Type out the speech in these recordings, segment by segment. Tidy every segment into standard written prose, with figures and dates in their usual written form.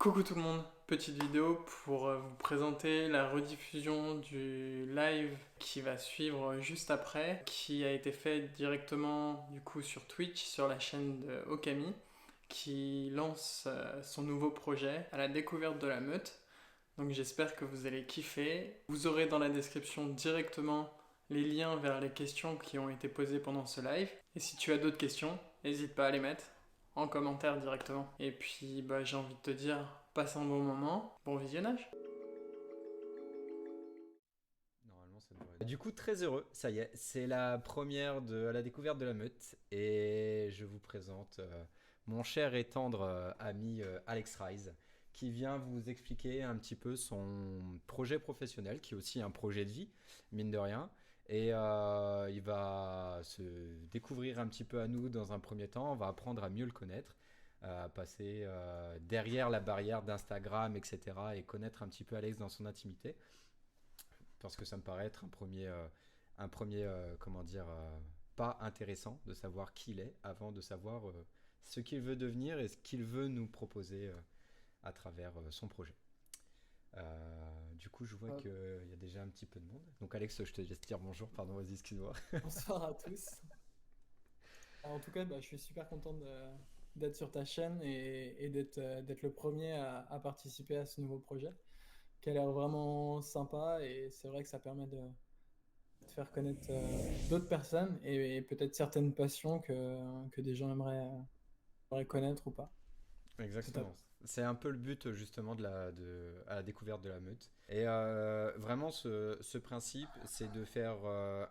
Coucou tout le monde, petite vidéo pour vous présenter la rediffusion du live qui va suivre juste après, qui a été fait directement du coup sur Twitch, sur la chaîne de Okami, qui lance son nouveau projet à la découverte de la meute. Donc j'espère que vous allez kiffer. Vous aurez dans la description directement les liens vers les questions qui ont été posées pendant ce live. Et si tu as d'autres questions, n'hésite pas à les mettre en commentaire directement. Et puis j'ai envie de te dire, passe un bon moment, bon visionnage. Normalement, ça devrait être. Du coup, très heureux, ça y est, c'est la première à la découverte de la meute et je vous présente mon cher et tendre ami Alex Rise qui vient vous expliquer un petit peu son projet professionnel qui est aussi un projet de vie, mine de rien. Et il va se découvrir un petit peu à nous dans un premier temps, on va apprendre à mieux le connaître, à passer derrière la barrière d'Instagram, etc. et connaître un petit peu Alex dans son intimité parce que ça me paraît être un premier comment dire, pas intéressant de savoir qui il est avant de savoir ce qu'il veut devenir et ce qu'il veut nous proposer à travers son projet. Du coup, je vois Euh, qu'il y a déjà un petit peu de monde. Donc, Alex, je te laisse dire bonjour. Pardon, vas-y, excuse-moi. Bonsoir à tous. En tout cas, je suis super content d'être sur ta chaîne et d'être le premier à participer à ce nouveau projet, qui a l'air vraiment sympa et c'est vrai que ça permet de faire connaître d'autres personnes et peut-être certaines passions que des gens aimeraient connaître ou pas. C'est Exactement. top. C'est un peu le but justement à la découverte de la meute. Et vraiment, ce principe, c'est de faire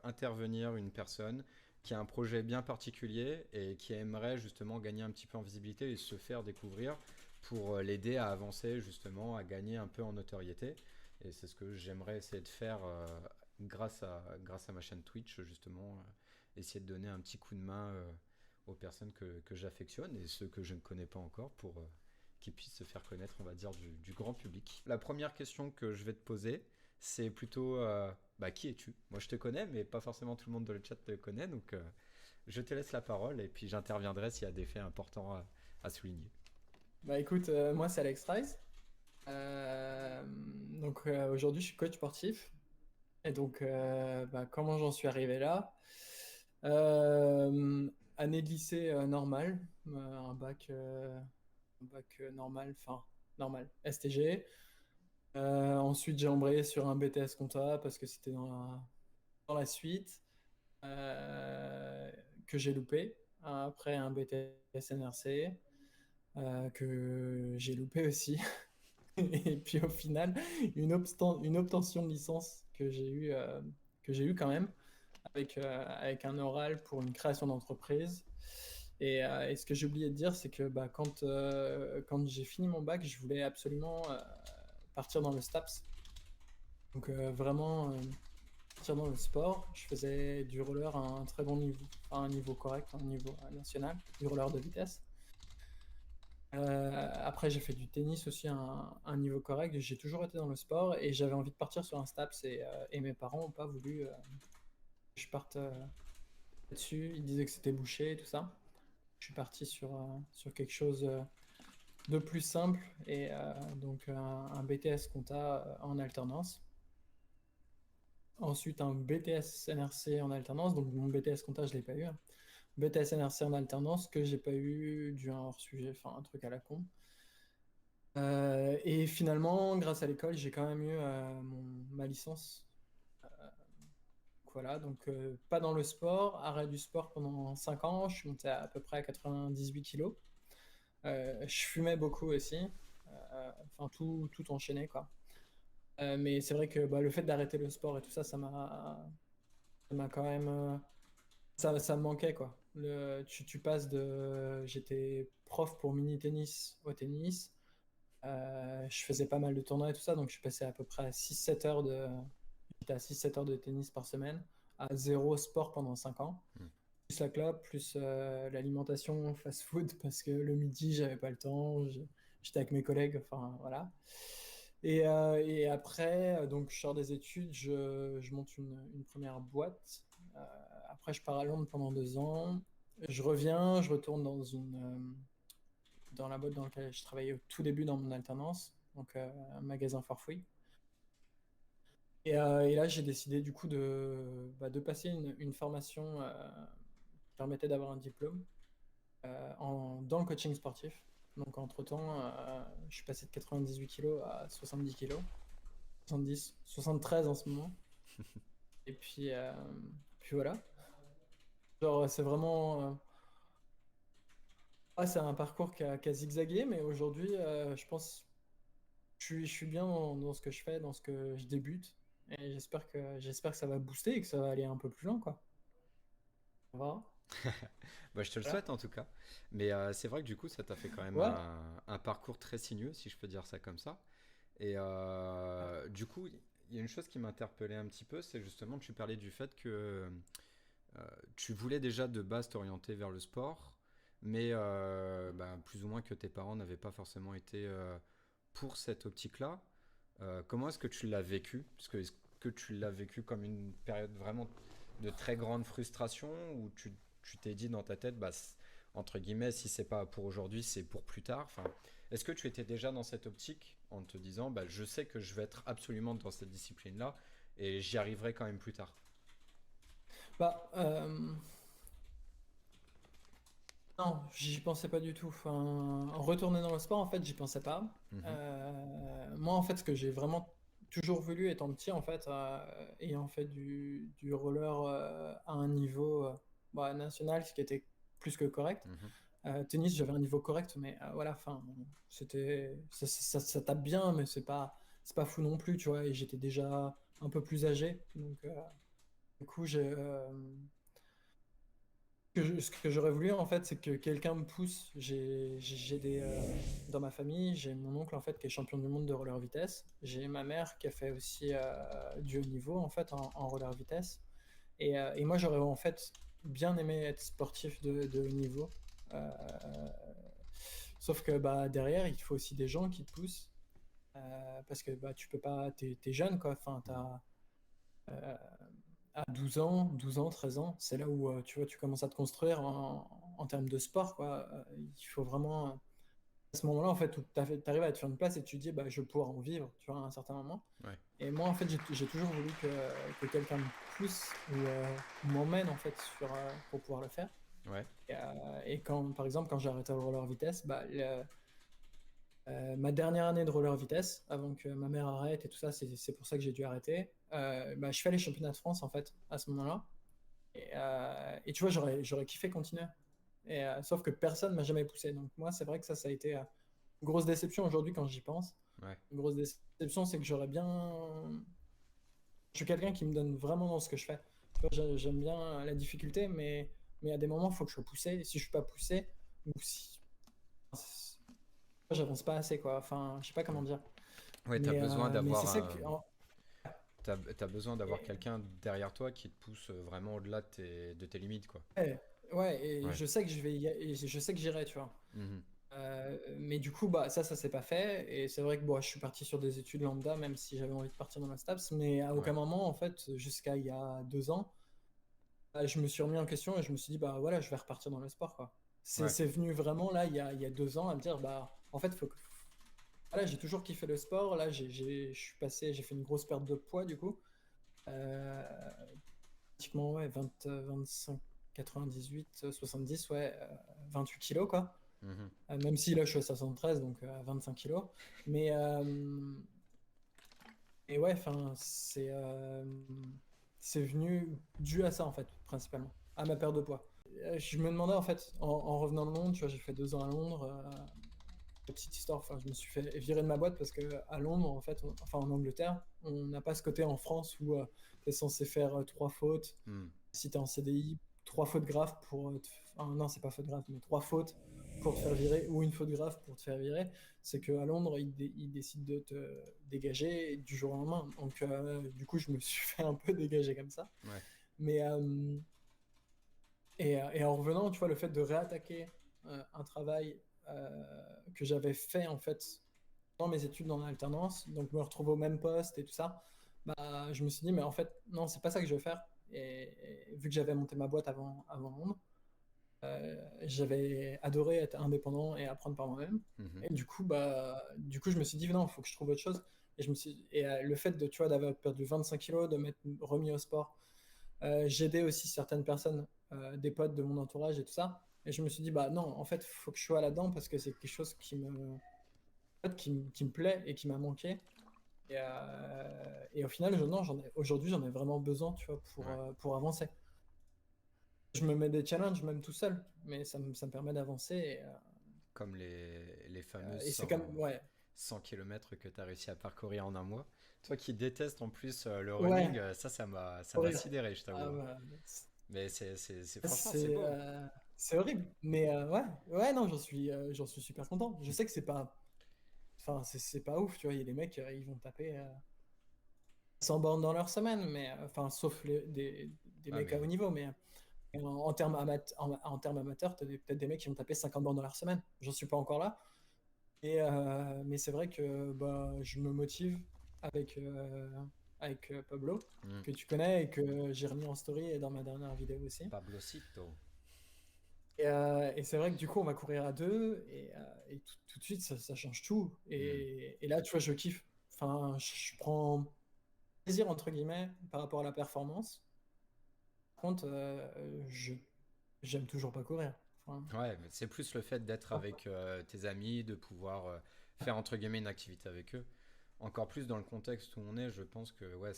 intervenir une personne qui a un projet bien particulier et qui aimerait justement gagner un petit peu en visibilité et se faire découvrir pour l'aider à avancer justement, à gagner un peu en notoriété. Et c'est ce que j'aimerais essayer de faire grâce à ma chaîne Twitch justement, essayer de donner un petit coup de main aux personnes que j'affectionne et ceux que je ne connais pas encore pour qu'ils puissent se faire connaître, on va dire, du grand public. La première question que je vais te poser, c'est plutôt qui es-tu? Moi je te connais, mais pas forcément tout le monde dans le chat te connaît, donc je te laisse la parole et puis j'interviendrai s'il y a des faits importants à souligner. Bah écoute, moi c'est Alex Rice. Aujourd'hui je suis coach sportif. Et donc, comment j'en suis arrivé là? Année de lycée normale, un bac normal, enfin normal, STG. Ensuite, j'ai embrayé sur un BTS compta parce que c'était dans la suite euh, que j'ai loupé. Après, un BTS NRC que j'ai loupé aussi. Et puis au final, une obtention de licence que j'ai eu quand même avec un oral pour une création d'entreprise. Et ce que j'ai oublié de dire, c'est que quand j'ai fini mon bac, je voulais absolument partir dans le STAPS. Donc vraiment partir dans le sport. Je faisais du roller à un très bon niveau, à un niveau correct, à un niveau national, du roller de vitesse. Après, j'ai fait du tennis aussi à un niveau correct. J'ai toujours été dans le sport et j'avais envie de partir sur un STAPS et mes parents n'ont pas voulu que je parte là-dessus. Ils disaient que c'était bouché et tout ça. Je suis parti sur quelque chose de plus simple et donc un BTS compta en alternance. Ensuite, un BTS NRC en alternance. Donc, mon BTS compta, je ne l'ai pas eu, hein. BTS NRC en alternance que j'ai pas eu dû à un hors-sujet, enfin un truc à la con. Et finalement, grâce à l'école, j'ai quand même eu ma licence. Voilà, donc pas dans le sport, arrêt du sport pendant 5 ans, je suis monté à peu près à 98 kilos. Je fumais beaucoup aussi, enfin tout enchaîné quoi. Mais c'est vrai que le fait d'arrêter le sport et tout ça, ça m'a quand même, ça me manquait quoi. Tu passes j'étais prof pour mini tennis au tennis. Je faisais pas mal de tournois et tout ça, donc je suis passé à peu près à 6-7 heures j'étais à 6-7 heures de tennis par semaine, à zéro sport pendant 5 ans. Hmm. Plus la clope, plus l'alimentation fast-food, parce que le midi, j'avais pas le temps, j'étais avec mes collègues, enfin voilà. Et après, donc je sors des études, je monte une première boîte. Après, je pars à Londres pendant 2 ans. Je reviens, je retourne dans la boîte dans laquelle je travaillais au tout début dans mon alternance, donc un magasin Farfouille. Et là, j'ai décidé du coup de passer une formation qui permettait d'avoir un diplôme dans le coaching sportif. Donc entre-temps, je suis passé de 98 kilos à 70 kilos, 70, 73 en ce moment. Et puis voilà. Genre, c'est vraiment. C'est un parcours qui a zigzagué, mais aujourd'hui, je pense je suis bien dans ce que je fais, dans ce que je débute. Et j'espère que ça va booster et que ça va aller un peu plus loin, quoi. On va voir. Bah, je te le Voilà. souhaite en tout cas. Mais c'est vrai que du coup, ça t'a fait quand même Ouais. un parcours très sinueux, si je peux dire ça comme ça. Et du coup, il y a une chose qui m'interpellait un petit peu, c'est justement que tu parlais du fait que tu voulais déjà de base t'orienter vers le sport, mais bah, plus ou moins que tes parents n'avaient pas forcément été pour cette optique-là. Comment est-ce que tu l'as vécu? Parce que est-ce que tu l'as vécu comme une période vraiment de très grande frustration ou tu t'es dit dans ta tête, bah, entre guillemets, si c'est pas pour aujourd'hui, c'est pour plus tard. Enfin, est-ce que tu étais déjà dans cette optique en te disant, bah, je sais que je vais être absolument dans cette discipline-là et j'y arriverai quand même plus tard? Bah, non, j'y pensais pas du tout. Enfin, retourner dans le sport, en fait, j'y pensais pas. Mhm, Moi, en fait, ce que j'ai vraiment toujours voulu étant petit, en fait, ayant fait du roller à un niveau national, ce qui était plus que correct. mhm. Tennis, j'avais un niveau correct, mais voilà, enfin, ça tape bien, mais c'est pas fou non plus, tu vois. Et j'étais déjà un peu plus âgé, donc du coup, ce que j'aurais voulu en fait, c'est que quelqu'un me pousse. Dans ma famille, j'ai mon oncle en fait qui est champion du monde de roller vitesse. J'ai ma mère qui a fait aussi du haut niveau en fait en roller vitesse. Et moi, j'aurais en fait bien aimé être sportif de haut niveau. Euh, Sauf que bah derrière, il faut aussi des gens qui te poussent parce que bah tu peux pas, t'es jeune quoi. Enfin, euh, à 12 ans, 13 ans, c'est là où tu vois, tu commences à te construire en termes de sport, quoi. Il faut vraiment, à ce moment-là, en fait, où tu arrives à te faire une place et tu te dis, bah, je vais pouvoir en vivre, tu vois, à un certain moment. Ouais, Et moi, en fait, j'ai toujours voulu que quelqu'un me pousse ou m'emmène, en fait, pour pouvoir le faire. ouais, Et quand, par exemple, quand j'ai arrêté le roller vitesse, bah, ma dernière année de roller vitesse, avant que ma mère arrête et tout ça, c'est pour ça que j'ai dû arrêter. Bah, je fais les championnats de France, en fait, à ce moment-là. Et tu vois, j'aurais kiffé continuer. Sauf que personne m'a jamais poussé. Donc moi, c'est vrai que ça a été une grosse déception aujourd'hui quand j'y pense. ouais. Une grosse déception, c'est que j'aurais bien... Je suis quelqu'un qui me donne vraiment dans ce que je fais. Tu vois, j'aime bien la difficulté, mais à des moments, il faut que je sois poussé. Et si je suis pas poussé, ou si... J'avance pas assez, quoi. Enfin, je sais pas comment dire. Ouais, Mais c'est ça que... t'as besoin d'avoir quelqu'un derrière toi qui te pousse vraiment au-delà de tes limites, quoi. ouais, et Ouais. je sais que et je sais que j'irai, tu vois. Mhm. Mais du coup, bah, ça s'est pas fait. Et c'est vrai que bon, je suis parti sur des études lambda, même si j'avais envie de partir dans la STAPS. Mais à aucun Ouais, moment, en fait, jusqu'à il y a 2 ans, je me suis remis en question et je me suis dit, bah voilà, je vais repartir dans le sport, quoi. ouais. C'est venu vraiment là, il y a 2 ans, à me dire, bah en fait, voilà, j'ai toujours kiffé le sport. Là, j'ai fait une grosse perte de poids, du coup. Euh, Pratiquement, ouais, 20, 25, 98, 70, ouais, 28 kilos, quoi. Mhm. Même si là je suis à 73, donc à 25 kilos. Mais et ouais, enfin, c'est venu dû à ça en fait, principalement, à ma perte de poids. Je me demandais en fait, en revenant de Londres, tu vois, j'ai fait 2 ans à Londres. Petite histoire, enfin, je me suis fait virer de ma boîte parce que à Londres, en fait, enfin en Angleterre, on n'a pas ce côté en France où tu es censé faire 3 fautes. Mhm. Si tu es en CDI, 3 fautes graves pour enfin, non, c'est pas faute grave, mais 3 fautes pour te faire virer ou une faute grave pour te faire virer. C'est qu'à Londres, ils décident de te dégager du jour au lendemain. Donc, du coup, je me suis fait un peu dégager comme ça. Ouais, Mais, et en revenant, tu vois, le fait de réattaquer un travail que j'avais fait en fait dans mes études en alternance, donc me retrouver au même poste et tout ça, bah, je me suis dit, mais en fait, non, c'est pas ça que je veux faire. Et vu que j'avais monté ma boîte avant Londres, J'avais adoré être indépendant et apprendre par moi-même. Mhm. Et du coup, je me suis dit, non, il faut que je trouve autre chose. Et le fait de, tu vois, d'avoir perdu 25 kilos, de m'être remis au sport, j'aidais aussi certaines personnes, des potes de mon entourage et tout ça. Et je me suis dit, bah non, en fait, il faut que je sois là-dedans parce que c'est quelque chose qui me plaît et qui m'a manqué. Et au final, non, aujourd'hui, j'en ai vraiment besoin, tu vois, Ouais. pour avancer. Je me mets des challenges, même tout seul, mais ça me permet d'avancer. Comme les fameuses Et c'est comme, ouais, 100 km que tu as réussi à parcourir en un mois. Toi qui détestes en plus le running, ouais, ça m'a courir. sidéré, je t'avoue, Ah, hein. bah, Mais franchement, c'est c'est beau. c'est horrible, mais ouais, ouais, non, j'en suis super content. Je sais que enfin, c'est pas ouf, tu vois. Il y a des mecs, ils vont taper 100 bornes dans leur semaine, mais enfin, sauf des Ah, mecs à mais haut niveau, mais en termes en termes amateurs, t'as peut-être des mecs qui vont taper 50 bornes dans leur semaine. J'en suis pas encore là, mais c'est vrai que bah, je me motive avec, Pablo, hmm, que tu connais et que j'ai remis en story et dans ma dernière vidéo aussi. Pablocito. Et c'est vrai que du coup, on va courir à deux et tout de suite, ça change tout. Hmm. Et là, tu vois, je kiffe. Enfin, je prends plaisir, entre guillemets, par rapport à la performance. Par contre, j'aime toujours pas courir. Enfin, Ouais, mais c'est plus le fait d'être avec tes amis, de pouvoir faire entre guillemets une activité avec eux. Encore plus dans le contexte où on est, je pense que ouais,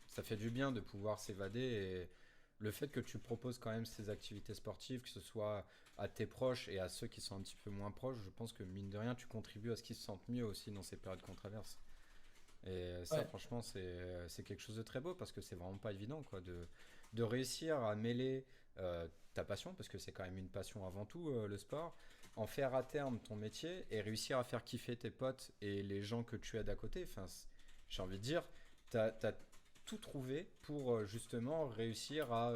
ça fait du bien de pouvoir s'évader et le fait que tu proposes quand même ces activités sportives, que ce soit à tes proches et à ceux qui sont un petit peu moins proches, je pense que mine de rien, tu contribues à ce qu'ils se sentent mieux aussi dans ces périodes qu'on traverse. Et ça, ouais, franchement, c'est quelque chose de très beau parce que c'est vraiment pas évident quoi, de réussir à mêler ta passion, parce que c'est quand même une passion avant tout, le sport, en faire à terme ton métier et réussir à faire kiffer tes potes et les gens que tu aides à côté. Enfin, j'ai envie de dire, t'as tout trouvé pour justement réussir à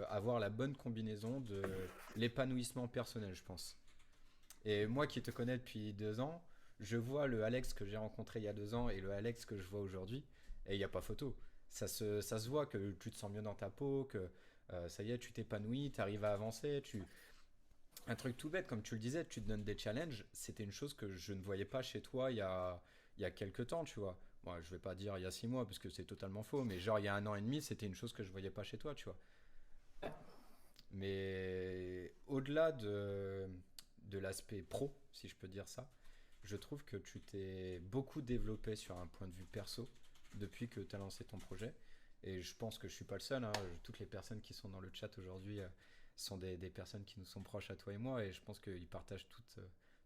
avoir la bonne combinaison de l'épanouissement personnel, je pense. Et moi qui te connais depuis 2 ans, je vois le Alex que j'ai rencontré il y a 2 ans et le Alex que je vois aujourd'hui, et il n'y a pas photo. Ça se voit que tu te sens mieux dans ta peau, que ça y est, tu t'épanouis, tu arrives à avancer. Un truc tout bête, comme tu le disais, tu te donnes des challenges. C'était une chose que je ne voyais pas chez toi il y a quelques temps, tu vois. Moi, je vais pas dire il y a 6 mois parce que c'est totalement faux, mais genre il y a un an et demi, c'était une chose que je voyais pas chez toi, tu vois. Mais au-delà de l'aspect pro, si je peux dire ça, je trouve que tu t'es beaucoup développé sur un point de vue perso depuis que tu as lancé ton projet. Et je pense que je suis pas le seul, hein. Toutes les personnes qui sont dans le chat aujourd'hui sont des personnes qui nous sont proches à toi et moi. Et je pense qu'ils partagent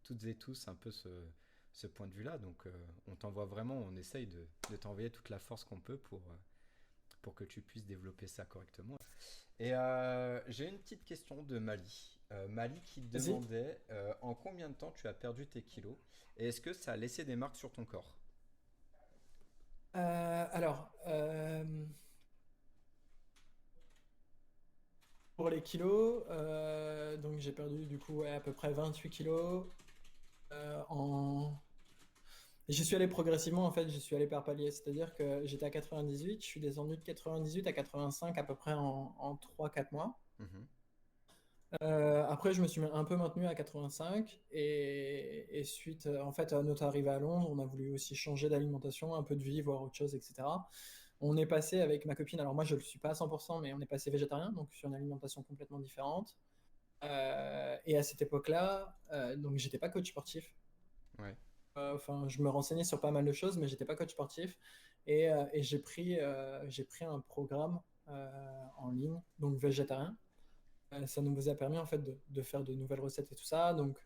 toutes et tous un peu ce point de vue-là. Donc on t'envoie vraiment, on essaye de t'envoyer toute la force qu'on peut pour que tu puisses développer ça correctement. Et j'ai une petite question de Mali. Mali qui vas-y. demandait en combien de temps tu as perdu tes kilos et est-ce que ça a laissé des marques sur ton corps? Alors, pour les kilos, donc j'ai perdu du coup ouais, à peu près 28 kilos en. J'y suis allé progressivement, en fait, j'y suis allé par palier. C'est-à-dire que j'étais à 98, je suis descendu de 98 à 85 à peu près en 3-4 mois. Mhm. Après, je me suis un peu maintenu à 85 et suite, en fait, à notre arrivée à Londres, on a voulu aussi changer d'alimentation, un peu de vie, voir autre chose, etc. On est passé avec ma copine, alors moi je ne le suis pas à 100%, mais on est passé végétarien, donc sur une alimentation complètement différente. Et à cette époque-là, donc j'étais pas coach sportif. Ouais, Enfin, je me renseignais sur pas mal de choses, mais j'étais pas coach sportif. Et j'ai pris un programme en ligne, donc végétarien. Ça nous a permis en fait de faire de nouvelles recettes et tout ça. Donc,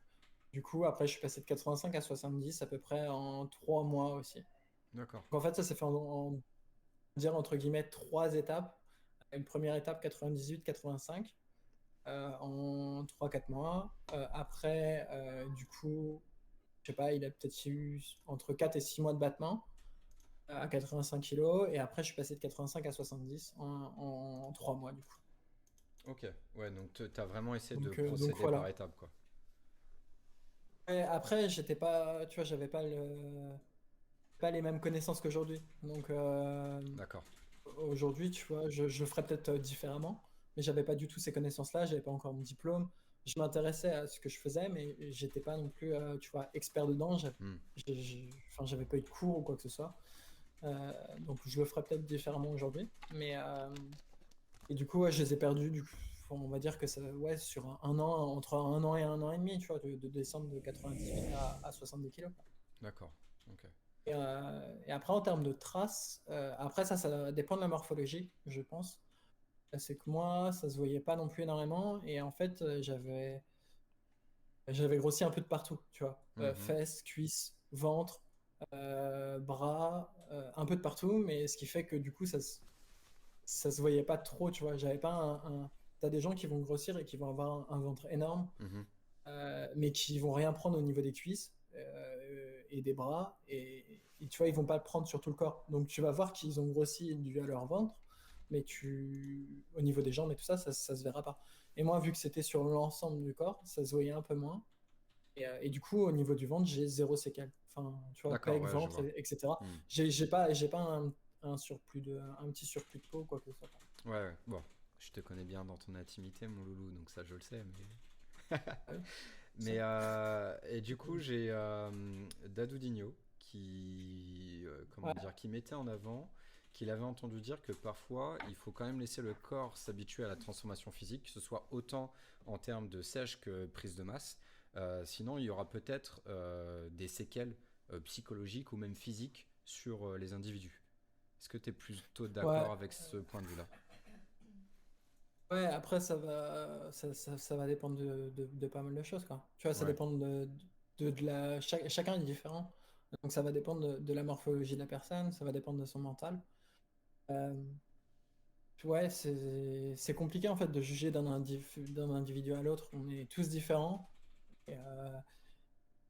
du coup, après, je suis passé de 85 à 70 à peu près en 3 mois aussi. d'accord. Donc, en fait, ça s'est fait dire entre guillemets 3 étapes. Une première étape 98-85 en 3-4 mois. Après, du coup, je sais pas, il a peut-être eu entre 4 et 6 mois de battement à 85 kilos. Et après, je suis passé de 85 à 70 en 3 mois, du coup. Ok, ouais, donc tu as vraiment essayé de Donc procéder par voilà. étapes, quoi. Et après, j'étais pas, tu vois, j'avais pas les mêmes connaissances qu'aujourd'hui. Donc D'accord. aujourd'hui, tu vois, je le ferais peut-être différemment, mais j'avais pas du tout ces connaissances-là, j'avais pas encore mon diplôme. je m'intéressais à ce que je faisais, mais j'étais pas non plus, tu vois, expert dedans. Hmm. Enfin, j'avais pas eu de cours ou quoi que ce soit. Donc je le ferais peut-être différemment aujourd'hui. Mais et du coup, ouais, je les ai perdus. Du coup, on va dire que ça, ouais, sur un an, entre un an et un an et demi, tu vois, de descendre de 98 à 70 kilos. D'accord. Ok. Et après, en termes de traces, après ça dépend de la morphologie, je pense. C'est que moi, ça se voyait pas non plus énormément. Et en fait, j'avais grossi un peu de partout, tu vois. Mhm. Fesses, cuisses, ventre, bras, un peu de partout. Mais ce qui fait que du coup, ça se voyait pas trop, tu vois. J'avais pas T'as des gens qui vont grossir et qui vont avoir un ventre énorme, Mhm. mais qui vont rien prendre au niveau des cuisses et des bras. Et tu vois, ils vont pas le prendre sur tout le corps. Donc tu vas voir qu'ils ont grossi dû à leur ventre, mais au niveau des jambes et tout ça, ça se verra pas. Et moi, vu que c'était sur l'ensemble du corps, ça se voyait un peu moins. Et du coup, au niveau du ventre, j'ai zéro séquelle. Enfin, tu vois, D'accord, pec, ouais, je ventre, vois. etc. Hmm. J'ai pas un petit surplus de peau, quoi que ce soit. Ouais, ouais. Bon, je te connais bien dans ton intimité, mon loulou, donc ça je le sais. Ah oui, Mais ça. et du coup, j'ai Dadou Digno qui, comment Ouais, dire, qui mettait en avant qu'il avait entendu dire que parfois il faut quand même laisser le corps s'habituer à la transformation physique, que ce soit autant en termes de sèche que prise de masse. Sinon, il y aura peut-être des séquelles psychologiques ou même physiques sur les individus. Est-ce que tu es plutôt d'accord ouais, avec ce point de vue-là? ouais. Après, ça va dépendre de pas mal de choses, quoi. Tu vois, ça Ouais, dépend chacun est différent. Donc, ça va dépendre de la morphologie de la personne, ça va dépendre de son mental. Euh, ouais, c'est compliqué, en fait, de juger d'un individu à l'autre. On est tous différents. Et,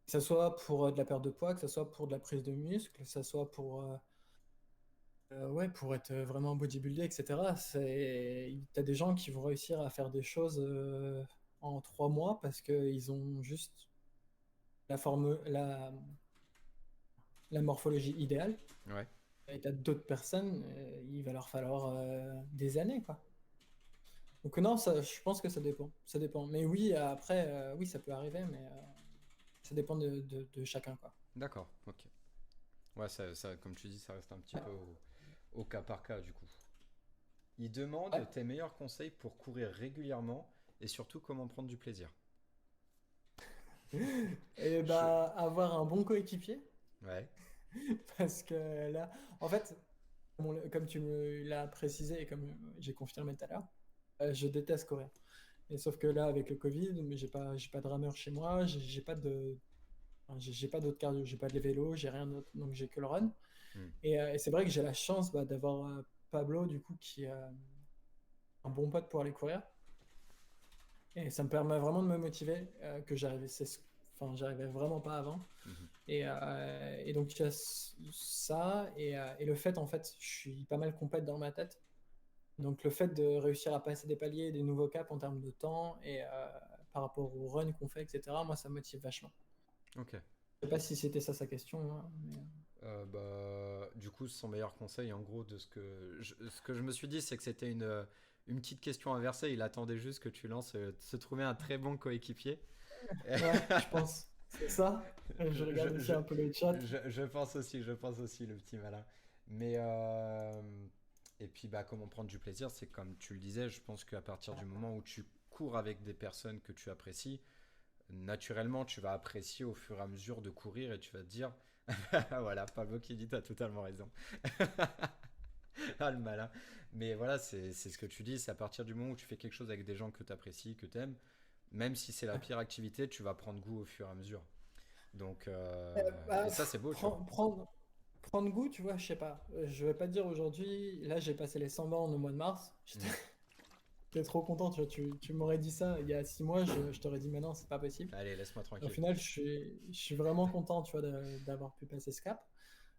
que ce soit pour de la perte de poids, que ce soit pour de la prise de muscle, que ce soit ouais, pour être vraiment bodybuildé, etc. T'as des gens qui vont réussir à faire des choses en 3 mois parce qu'ils ont juste la forme, la morphologie idéale. ouais, Et t'as d'autres personnes, il va leur falloir des années, quoi. Donc non, je pense que ça dépend. Ça dépend. Mais oui, après, oui, ça peut arriver, mais ça dépend de chacun, quoi. d'accord, ok. Ouais, comme tu dis, ça reste un petit peu au cas par cas du coup. Il Ouais. demande tes meilleurs conseils pour courir régulièrement et surtout comment prendre du plaisir. Et Je... bah, avoir un bon coéquipier, Ouais. parce que là, en fait, comme tu me l'as précisé et comme j'ai confirmé tout à l'heure, je déteste courir. Et sauf que là, avec le Covid, mais j'ai pas de rameur chez moi, j'ai pas enfin, j'ai pas d'autre cardio, j'ai pas de vélo, j'ai rien d'autre, donc j'ai que le run. Hmm. Et c'est vrai que j'ai la chance bah, d'avoir Pablo, du coup, qui est un bon pote pour aller courir. Et ça me permet vraiment de me motiver, que enfin, j'arrivais vraiment pas avant. Mhm. Et donc, il y a ça, et le fait, en fait, je suis pas mal complète dans ma tête. Donc, le fait de réussir à passer des paliers, des nouveaux caps en termes de temps, et par rapport au run qu'on fait, etc., moi, ça me motive vachement. Ok. Je sais pas si c'était ça sa question, hein, Du coup, son meilleur conseil, en gros, de ce que je me suis dit, c'est que c'était une petite question inversée. Il attendait juste que tu lances, se trouver un très bon coéquipier. ouais, je pense. C'est ça. Je je, regarde je, aussi je, un peu le chat. je pense aussi, le petit malin. Mais et puis, bah, comment prendre du plaisir, c'est comme tu le disais. Je pense qu'à partir du moment où tu cours avec des personnes que tu apprécies, naturellement, tu vas apprécier au fur et à mesure de courir et tu vas te dire, voilà, Pablo qui dit, t'as totalement raison. Ah, le malin. Mais voilà, c'est ce que tu dis, c'est à partir du moment où tu fais quelque chose avec des gens que tu apprécies, que tu aimes, même si c'est la pire activité, tu vas prendre goût au fur et à mesure. Donc, Bah, et ça, c'est beau, tu vois. prendre goût, tu vois, je sais pas. Je vais pas te dire aujourd'hui, là j'ai passé les 100 bornes au mois de mars. Mm. J'étais trop content, tu vois. Tu m'aurais dit ça il y a 6 mois, je t'aurais dit maintenant c'est pas possible. Allez, laisse-moi Au tranquille. final, je suis vraiment content, tu vois, d'avoir pu passer ce cap.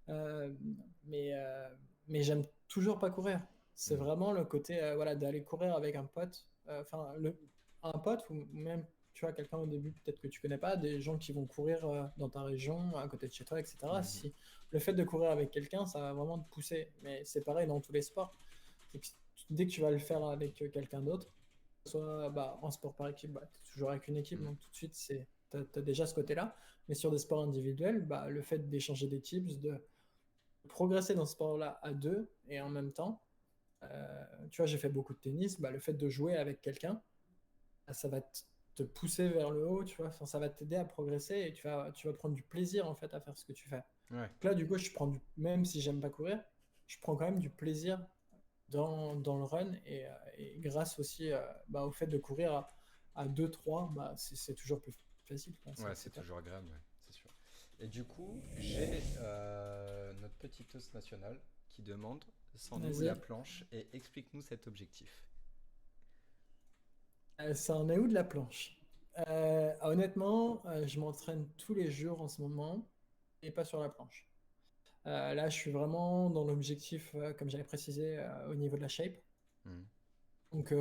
Euh, mais mais j'aime toujours pas courir. C'est Mm. vraiment le côté voilà, d'aller courir avec un pote. Enfin, un pote ou même, tu vois, quelqu'un au début, peut-être que tu connais pas, des gens qui vont courir dans ta région, à côté de chez toi, etc. Mhm. Si le fait de courir avec quelqu'un, ça va vraiment te pousser. Mais c'est pareil dans tous les sports. C'est que dès que tu vas le faire avec quelqu'un d'autre, soit en sport par équipe, tu es toujours avec une équipe, Mm. donc tout de suite, tu as déjà ce côté-là. Mais sur des sports individuels, le fait d'échanger des tips, de progresser dans ce sport-là à deux et en même temps, tu vois, j'ai fait beaucoup de tennis, le fait de jouer avec quelqu'un, ça va te pousser vers le haut, tu vois, enfin, ça va t'aider à progresser et tu vas prendre du plaisir en fait à faire ce que tu fais. Ouais, Donc là, du coup, même si j'aime pas courir, je prends quand même du plaisir dans le run et grâce aussi au fait de courir à 2-3, c'est toujours plus facile, quoi. ouais, c'est C'est top. toujours agréable, ouais, c'est sûr. Et du coup, j'ai notre petit os national qui demande c'en est où la Vas-y. planche et explique-nous cet objectif. Ça en est où de la planche? Honnêtement, je m'entraîne tous les jours en ce moment et pas sur la planche. Là, je suis vraiment dans l'objectif, comme j'avais précisé, au niveau de la shape. Mhm. Donc,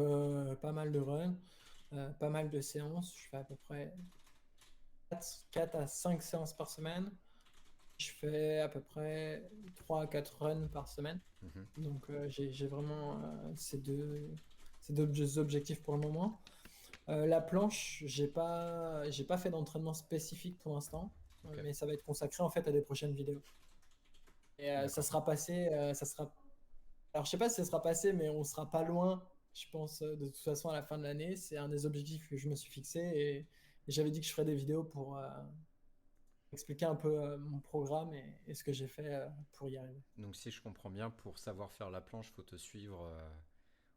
pas mal de runs, pas mal de séances. Je fais à peu près 4 à 5 séances par semaine. Je fais à peu près 3 à 4 runs par semaine. Mhm. Donc, j'ai vraiment ces deux objectifs pour le moment. La planche, j'ai pas fait d'entraînement spécifique pour l'instant, Ok, mais ça va être consacré en fait à des prochaines vidéos. Et ça d'accord. sera passé, ça sera. Alors je sais pas si ça sera passé, mais on sera pas loin, je pense, de toute façon à la fin de l'année. C'est un des objectifs que je me suis fixé et j'avais dit que je ferais des vidéos pour expliquer un peu mon programme et ce que j'ai fait pour y arriver. Donc si je comprends bien, pour savoir faire la planche, faut te suivre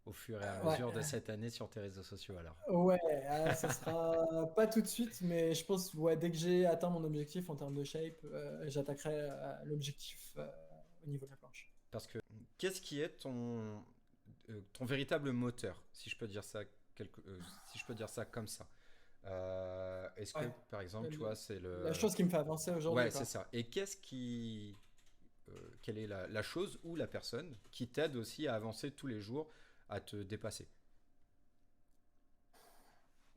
au fur et à Ouais, mesure de cette année sur tes réseaux sociaux alors. ouais, ça sera pas tout de suite, mais je pense ouais, dès que j'ai atteint mon objectif en termes de shape, j'attaquerai l'objectif au niveau de la planche. Parce que qu'est-ce qui est ton véritable moteur, si je peux dire ça, si je peux dire ça comme ça. Est-ce que Ouais, par exemple, tu vois, le- c'est la le... chose qui me fait avancer Ouais, aujourd'hui, c'est quoi. ça. Et quelle est la chose ou la personne qui t'aide aussi à avancer tous les jours, à te dépasser?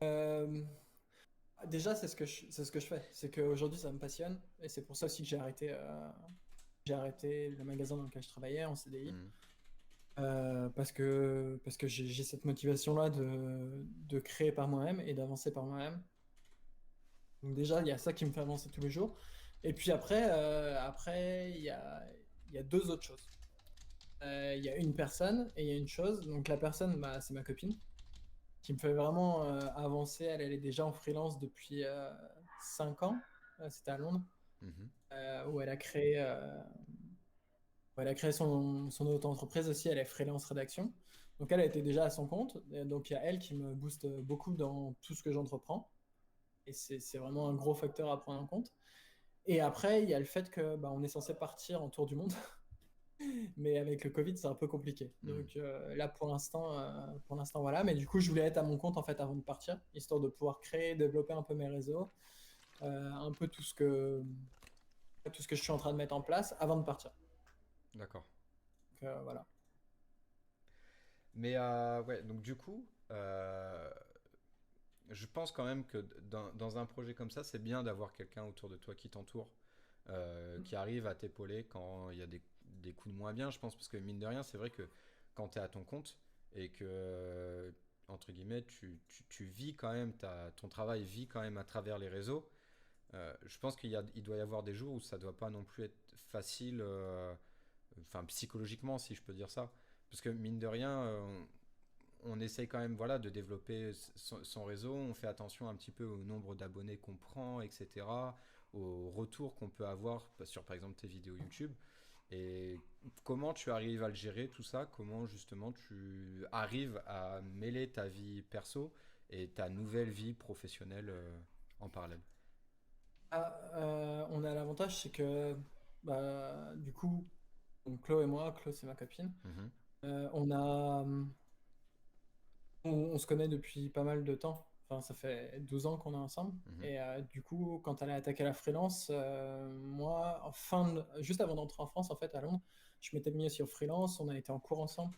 Euh, Déjà, c'est ce que je fais. C'est qu'aujourd'hui, ça me passionne et c'est pour ça aussi que j'ai arrêté le magasin dans lequel je travaillais en CDI. Mhm. Parce que j'ai cette motivation-là de créer par moi-même et d'avancer par moi-même. Donc déjà, il y a ça qui me fait avancer tous les jours. Et puis après il y a deux autres choses. Il y a une personne et il y a une chose. Donc la personne, c'est ma copine qui me fait vraiment avancer. Elle est déjà en freelance depuis 5 ans. C'était à Londres, Mhm. où elle a créé son auto-entreprise aussi. Elle est freelance rédaction. Donc elle a été déjà à son compte. Et donc il y a elle qui me booste beaucoup dans tout ce que j'entreprends. Et c'est vraiment un gros facteur à prendre en compte. Et après, il y a le fait que on est censé partir en tour du monde, mais avec le Covid, c'est un peu compliqué. Mhm. Donc là, pour l'instant, voilà. Mais du coup, je voulais être à mon compte en fait avant de partir, histoire de pouvoir créer, développer un peu mes réseaux, un peu tout ce que je suis en train de mettre en place avant de partir. D'accord. Donc voilà. Mais ouais, donc du coup, je pense quand même que dans un projet comme ça, c'est bien d'avoir quelqu'un autour de toi qui t'entoure, qui arrive à t'épauler quand il y a des coups de moins bien, je pense, parce que mine de rien, c'est vrai que quand tu es à ton compte et que, entre guillemets, tu vis quand même, ton travail vit quand même à travers les réseaux, je pense il doit y avoir des jours où ça doit pas non plus être facile, enfin psychologiquement, si je peux dire ça. Parce que mine de rien, on essaye quand même voilà, de développer son réseau, on fait attention un petit peu au nombre d'abonnés qu'on prend, etc., au retour qu'on peut avoir sur par exemple tes vidéos YouTube. Et comment tu arrives à le gérer tout ça? Comment justement tu arrives à mêler ta vie perso et ta nouvelle vie professionnelle en parallèle? On a l'avantage, c'est que du coup, donc Chloé et moi, Chloé c'est ma copine, Mhm, on a on se connaît depuis pas mal de temps. Enfin, ça fait 12 ans qu'on est ensemble. mhm, Et du coup, quand elle a attaqué la freelance, moi, juste avant d'entrer en France, en fait, à Londres, je m'étais mis aussi au freelance. On a été en cours ensemble.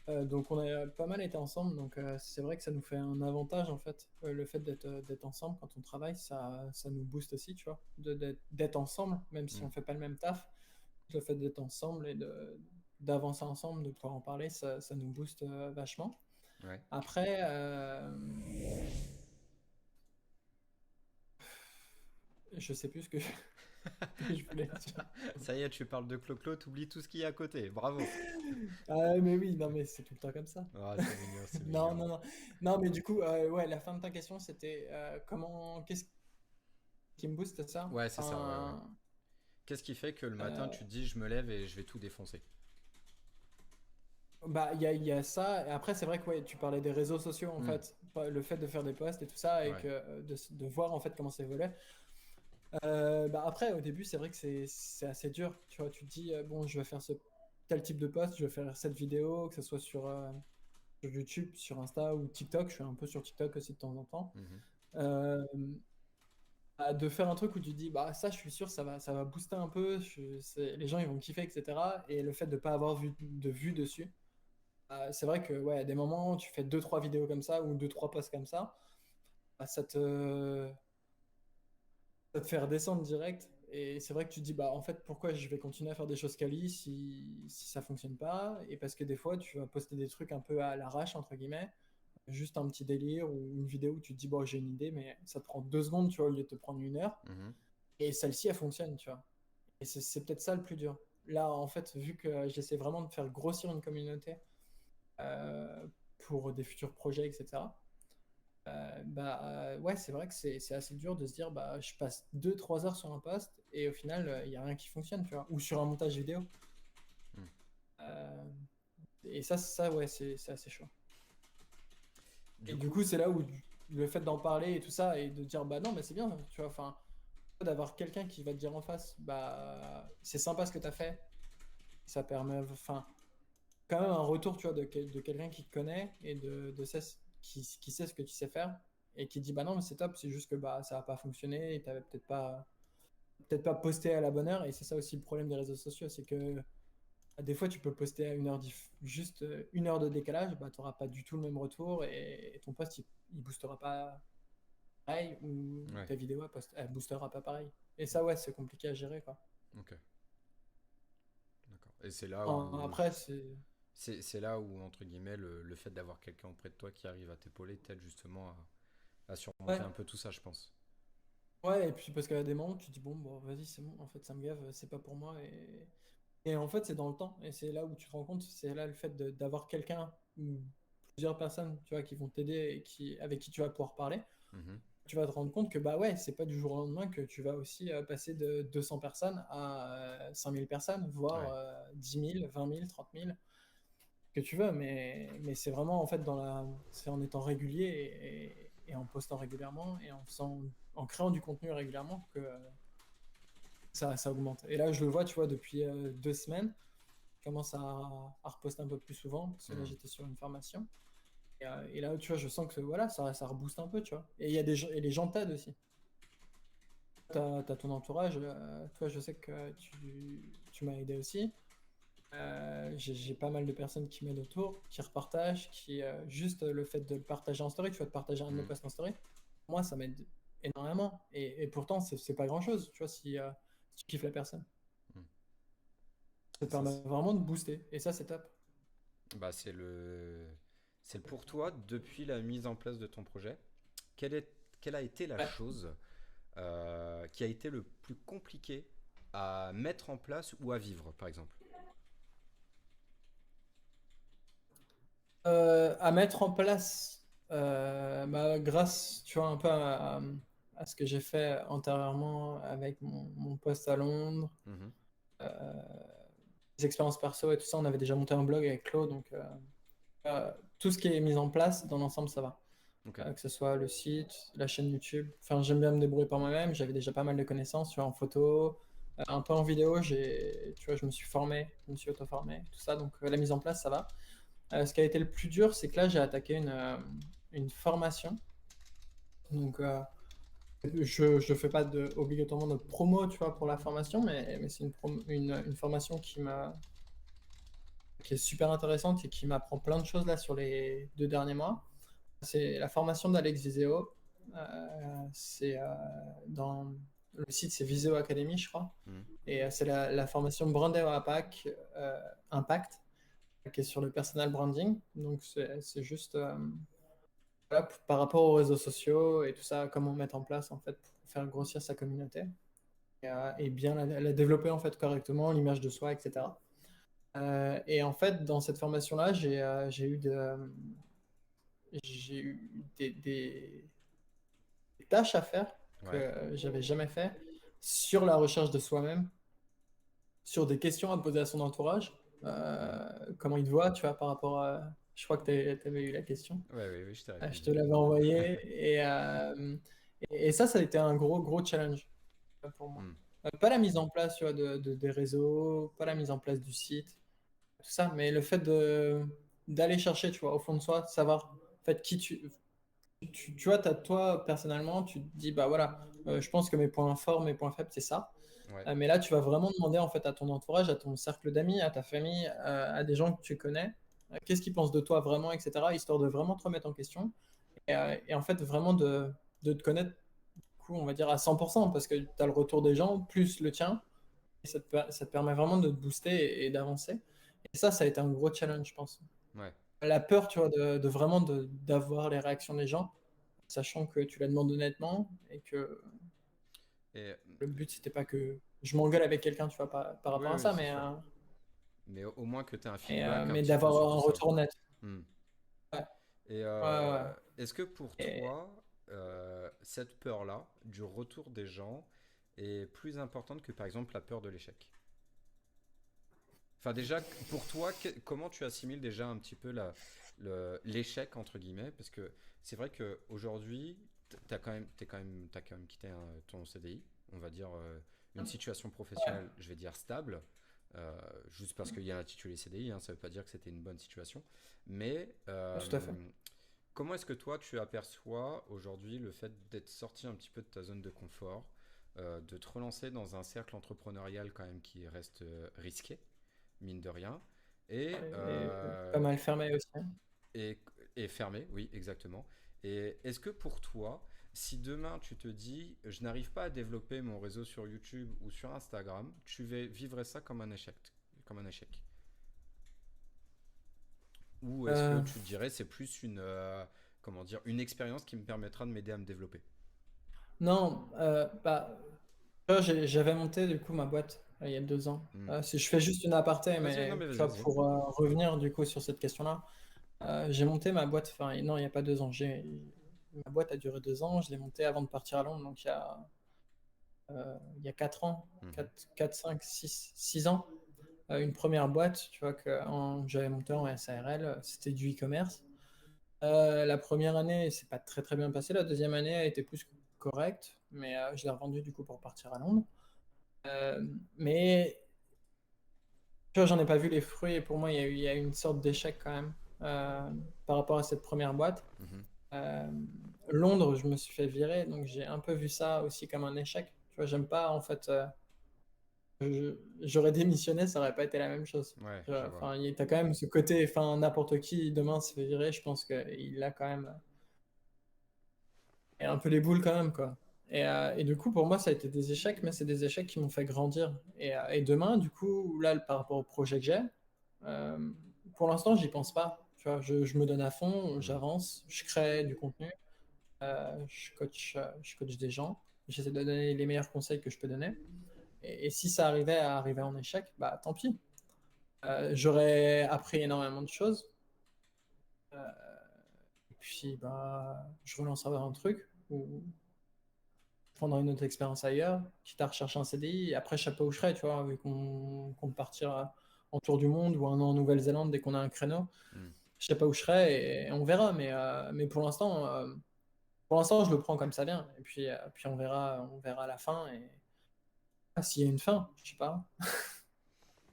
Donc, on a pas mal été ensemble. Donc, c'est vrai que ça nous fait un avantage, en fait. Le fait d'être ensemble quand on travaille, ça nous booste aussi, tu vois. D'être ensemble, même si mhm. on fait pas le même taf. Le fait d'être ensemble et d'avancer ensemble, de pouvoir en parler, ça nous booste vachement. Ouais. Après, je sais plus ce que que je voulais dire. Ça y est, tu parles de Clo-Clo, t'oublies tout ce qu'il y a à côté. Bravo. Ah, mais oui, non, mais c'est tout le temps comme ça. Ah, c'est mignon, c'est Non, mignon. non, non. Non, mais du coup, ouais, la fin de ta question, c'était qu'est-ce qui me booste, c'est ça? Ouais, c'est ça, ouais, ouais. Enfin, Qu'est-ce qui fait que le matin, euh, tu te dis, je me lève et je vais tout défoncer? bah, il y a ça. Et après, c'est vrai que ouais, tu parlais des réseaux sociaux, en Hmm. fait. Le fait de faire des posts et tout ça, et Ouais. que de voir, en fait, comment ça évolue. Bah, après, au début, c'est vrai que c'est assez dur. Tu vois, tu te dis, bon, je vais faire tel type de post, je vais faire cette vidéo, que ce soit sur YouTube, sur Insta ou TikTok. Je suis un peu sur TikTok aussi de temps en temps. Mhm. Euh, de faire un truc où tu te dis, bah ça, je suis sûr, ça va booster un peu, les gens ils vont kiffer, etc. Et le fait de pas avoir de vue dessus, c'est vrai que ouais, à des moments, tu fais deux trois vidéos comme ça ou deux trois posts comme ça, bah, ça te fait redescendre direct. Et c'est vrai que tu te dis, bah en fait, pourquoi je vais continuer à faire des choses quali si ça fonctionne pas? Et parce que des fois, tu vas poster des trucs un peu à l'arrache, entre guillemets, juste un petit délire ou une vidéo où tu te dis, bon, j'ai une idée, mais ça te prend 2 secondes, tu vois, au lieu de te prendre 1 heure. Mhm. Et celle-ci, elle fonctionne, tu vois. Et c'est peut-être ça le plus dur. Là, en fait, vu que j'essaie vraiment de faire grossir une communauté euh, pour des futurs projets, etc., ouais, c'est vrai que c'est assez dur de se dire, bah, je passe 2 3 heures sur un post et au final, il n'y a rien qui fonctionne, tu vois. Ou sur un montage vidéo. Hmm. Euh, et ça ouais, c'est assez chaud. Et Du du coup, coup, c'est là où le fait d'en parler et tout ça, et de dire, bah non, mais c'est bien, tu vois, enfin, d'avoir quelqu'un qui va te dire en face, bah, c'est sympa ce que tu as fait, ça permet, enfin, quand même un retour, tu vois, de quelqu'un qui te connaît et qui sait ce que tu sais faire et qui dit, bah non, mais c'est top, c'est juste que bah, ça n'a pas fonctionné et tu n'avais peut-être pas posté à la bonne heure. Et c'est ça aussi le problème des réseaux sociaux, c'est que des fois, tu peux poster à juste 1 heure de décalage, bah, tu n'auras pas du tout le même retour et ton post, il boostera pas pareil ou ouais, ta vidéo, elle boostera pas pareil. Et ça, ouais, c'est compliqué à gérer, quoi. ok, d'accord. Et c'est là où, Après, c'est. c'est là où, entre guillemets, le fait d'avoir quelqu'un auprès de toi qui arrive à t'épauler t'aide justement à surmonter Ouais, un peu tout ça, je pense. ouais, et puis parce qu'à des moments, tu te dis, bon, vas-y, c'est bon, en fait, ça me gave, c'est pas pour moi. Et en fait, c'est dans le temps. Et c'est là où tu te rends compte, c'est là le fait d'avoir quelqu'un ou plusieurs personnes, tu vois, qui vont t'aider et avec qui tu vas pouvoir parler. Mhm. Tu vas te rendre compte que, bah ouais, c'est pas du jour au lendemain que tu vas aussi passer de 200 personnes à 5000 personnes, voire Ouais, 10 000, 20 000, 30 000, que tu veux. Mais c'est vraiment, en fait, c'est en étant régulier et en postant régulièrement et en créant du contenu régulièrement que ça augmente. Et là, je le vois, tu vois, depuis 2 semaines, je commence à reposter un peu plus souvent, parce que là, mhm. j'étais sur une formation. Et là, tu vois, je sens que voilà, ça rebooste un peu, tu vois. Et il y a des gens, et les gens t'aident aussi. T'as ton entourage, toi, je sais que tu m'as aidé aussi. J'ai pas mal de personnes qui m'aident autour, qui repartagent, juste le fait de le partager en story, tu vas te partager un de mes Mhm. posts en story, moi, ça m'aide énormément. Et pourtant, c'est pas grand-chose, tu vois, si tu kiffes la personne. Mhm. Ça te Ça, permet vraiment de booster. Et ça, c'est top. bah, c'est le pour toi depuis la mise en place de ton projet. Quelle a été la Ouais. chose qui a été le plus compliqué à mettre en place ou à vivre, par exemple? À mettre en place, bah, grâce, tu vois, un peu à ce que j'ai fait antérieurement avec mon poste à Londres, Mhm. euh, les expériences perso et tout ça, on avait déjà monté un blog avec Claude, donc tout ce qui est mis en place, dans l'ensemble, ça va. Ok. Que ce soit le site, la chaîne YouTube. Enfin, j'aime bien me débrouiller par moi-même. J'avais déjà pas mal de connaissances, tu vois, en photo, un peu en vidéo. Tu vois, je me suis formé, je me suis auto-formé, tout ça. Donc, la mise en place, ça va. Ce qui a été le plus dur, c'est que là, j'ai attaqué une formation. Donc, je fais pas obligatoirement de promo, tu vois, pour la formation, mais c'est une formation qui est super intéressante et qui m'apprend plein de choses là sur les 2 derniers mois. C'est la formation d'Alex Viseo. C'est dans le site, c'est Viseo Academy, je crois. Mhm. Et c'est la formation Branded Impact. qui est sur le personal branding. Donc, c'est juste voilà, par rapport aux réseaux sociaux et tout ça, comment mettre en place en fait pour faire grossir sa communauté et bien la développer en fait correctement, l'image de soi, etc. Et en fait, dans cette formation-là, j'ai eu des tâches à faire que Ouais. j'avais jamais fait sur la recherche de soi-même, sur des questions à poser à son entourage, comment il te voit, tu vois, par rapport à... Je crois que tu avais eu la question. Ouais, oui, oui, je t'ai Je te répondu. l'avais envoyé et ça a été un gros challenge pour moi. Hmm. Pas la mise en place, tu vois, des réseaux, pas la mise en place du site, tout ça, mais le fait d'aller chercher, tu vois, au fond de soi, de savoir en fait qui tu vois, toi personnellement, tu te dis, bah voilà, je pense que mes points forts, mes points faibles, c'est ça. Ouais. Mais là, tu vas vraiment demander en fait à ton entourage, à ton cercle d'amis, à ta famille, à des gens que tu connais, qu'est-ce qu'ils pensent de toi vraiment, etc. Histoire de vraiment te remettre en question et en fait vraiment de te connaître, du coup, on va dire à 100% parce que tu as le retour des gens plus le tien et ça te permet vraiment de te booster d'avancer. Et ça a été un gros challenge, je pense. Ouais. La peur, tu vois, de vraiment d'avoir les réactions des gens, sachant que tu la demandes honnêtement et que Et le but, c'était pas que je m'engueule avec quelqu'un, tu vois, par oui, rapport à oui, ça, c'est sûr. Mais au moins que tu aies un feedback un mais petit peu sur d'avoir tout un ça. retour honnête. Hmm. Ouais, Et ouais. est-ce que pour Et, toi, cette peur-là, du retour des gens, est plus importante que par exemple la peur de l'échec? Enfin déjà, pour toi, comment tu assimiles déjà un petit peu l'échec entre guillemets? Parce que c'est vrai qu'aujourd'hui, t'as quand même quitté ton CDI, on va dire une situation ouais, professionnelle, je vais dire stable, juste parce qu'il y a l'intitulé CDI, hein, ça ne veut pas dire que c'était une bonne situation. Mais tout à fait. comment est-ce que toi tu aperçois aujourd'hui le fait d'être sorti un petit peu de ta zone de confort, de te relancer dans un cercle entrepreneurial quand même qui reste risqué? Mine de rien, et, Et pas mal fermé aussi. et, et fermé, oui, exactement. Et est-ce que pour toi, si demain tu te dis, je n'arrive pas à développer mon réseau sur YouTube ou sur Instagram, vivrais ça comme un échec, comme un échec? Ou est-ce que Euh, tu te dirais, c'est plus comment dire, une expérience qui me permettra de m'aider à me développer? non, bah, tu vois, j'avais monté du coup ma boîte il y a 2 ans. Hmm. Si je fais juste une aparté, Vas-y, non mais mais tu vas-y, vois, vas-y. pour revenir du coup sur cette question-là, j'ai monté ma boîte, enfin non, il n'y a pas 2 ans. Ma boîte a duré 2 ans, je l'ai montée avant de partir à Londres, donc il y a 4 ans, Mhm. 4 5 6 ans. Une première boîte, tu vois, j'avais monté en SARL, c'était du e-commerce. La première année, c'est pas très très bien passé. La deuxième année a été plus correcte, mais je l'ai revendue du coup pour partir à Londres. Mais tu vois, j'en ai pas vu les fruits et pour moi, il y a eu une sorte d'échec quand même euh, par rapport à cette première boîte. Mhm. Euh, Londres, je me suis fait virer, donc j'ai un peu vu ça aussi comme un échec. Tu vois, j'aime pas en fait. J'aurais démissionné, ça aurait pas été la même chose. Ouais, Tu je vois, vois. enfin, t'as quand même ce côté, enfin, n'importe qui demain se fait virer, je pense qu'il a quand même un peu les boules quand même, quoi. Et du coup, pour moi, ça a été des échecs, mais c'est des échecs qui m'ont fait grandir. Et demain, du coup, là, par rapport au projet que j'ai, euh, pour l'instant, j'y pense pas. Tu vois, je me donne à fond, Hmm. j'avance, je crée du contenu, je coach des gens, j'essaie de donner les meilleurs conseils que je peux donner. Et si ça arrivait à arriver en échec, bah tant pis. J'aurais appris énormément de choses. Et puis, bah, je relancerai un truc ou je prendrai une autre expérience ailleurs, quitte à rechercher un CDI. Et après, je sais pas où je serai, tu vois, vu qu'on compte partir en tour du monde ou un an en Nouvelle-Zélande dès qu'on a un créneau. Hmm. Je sais pas où je serai et on verra. Mais pour l'instant, je le prends comme ça vient. Et puis on verra à la fin. Et s'il y a une fin, je sais pas.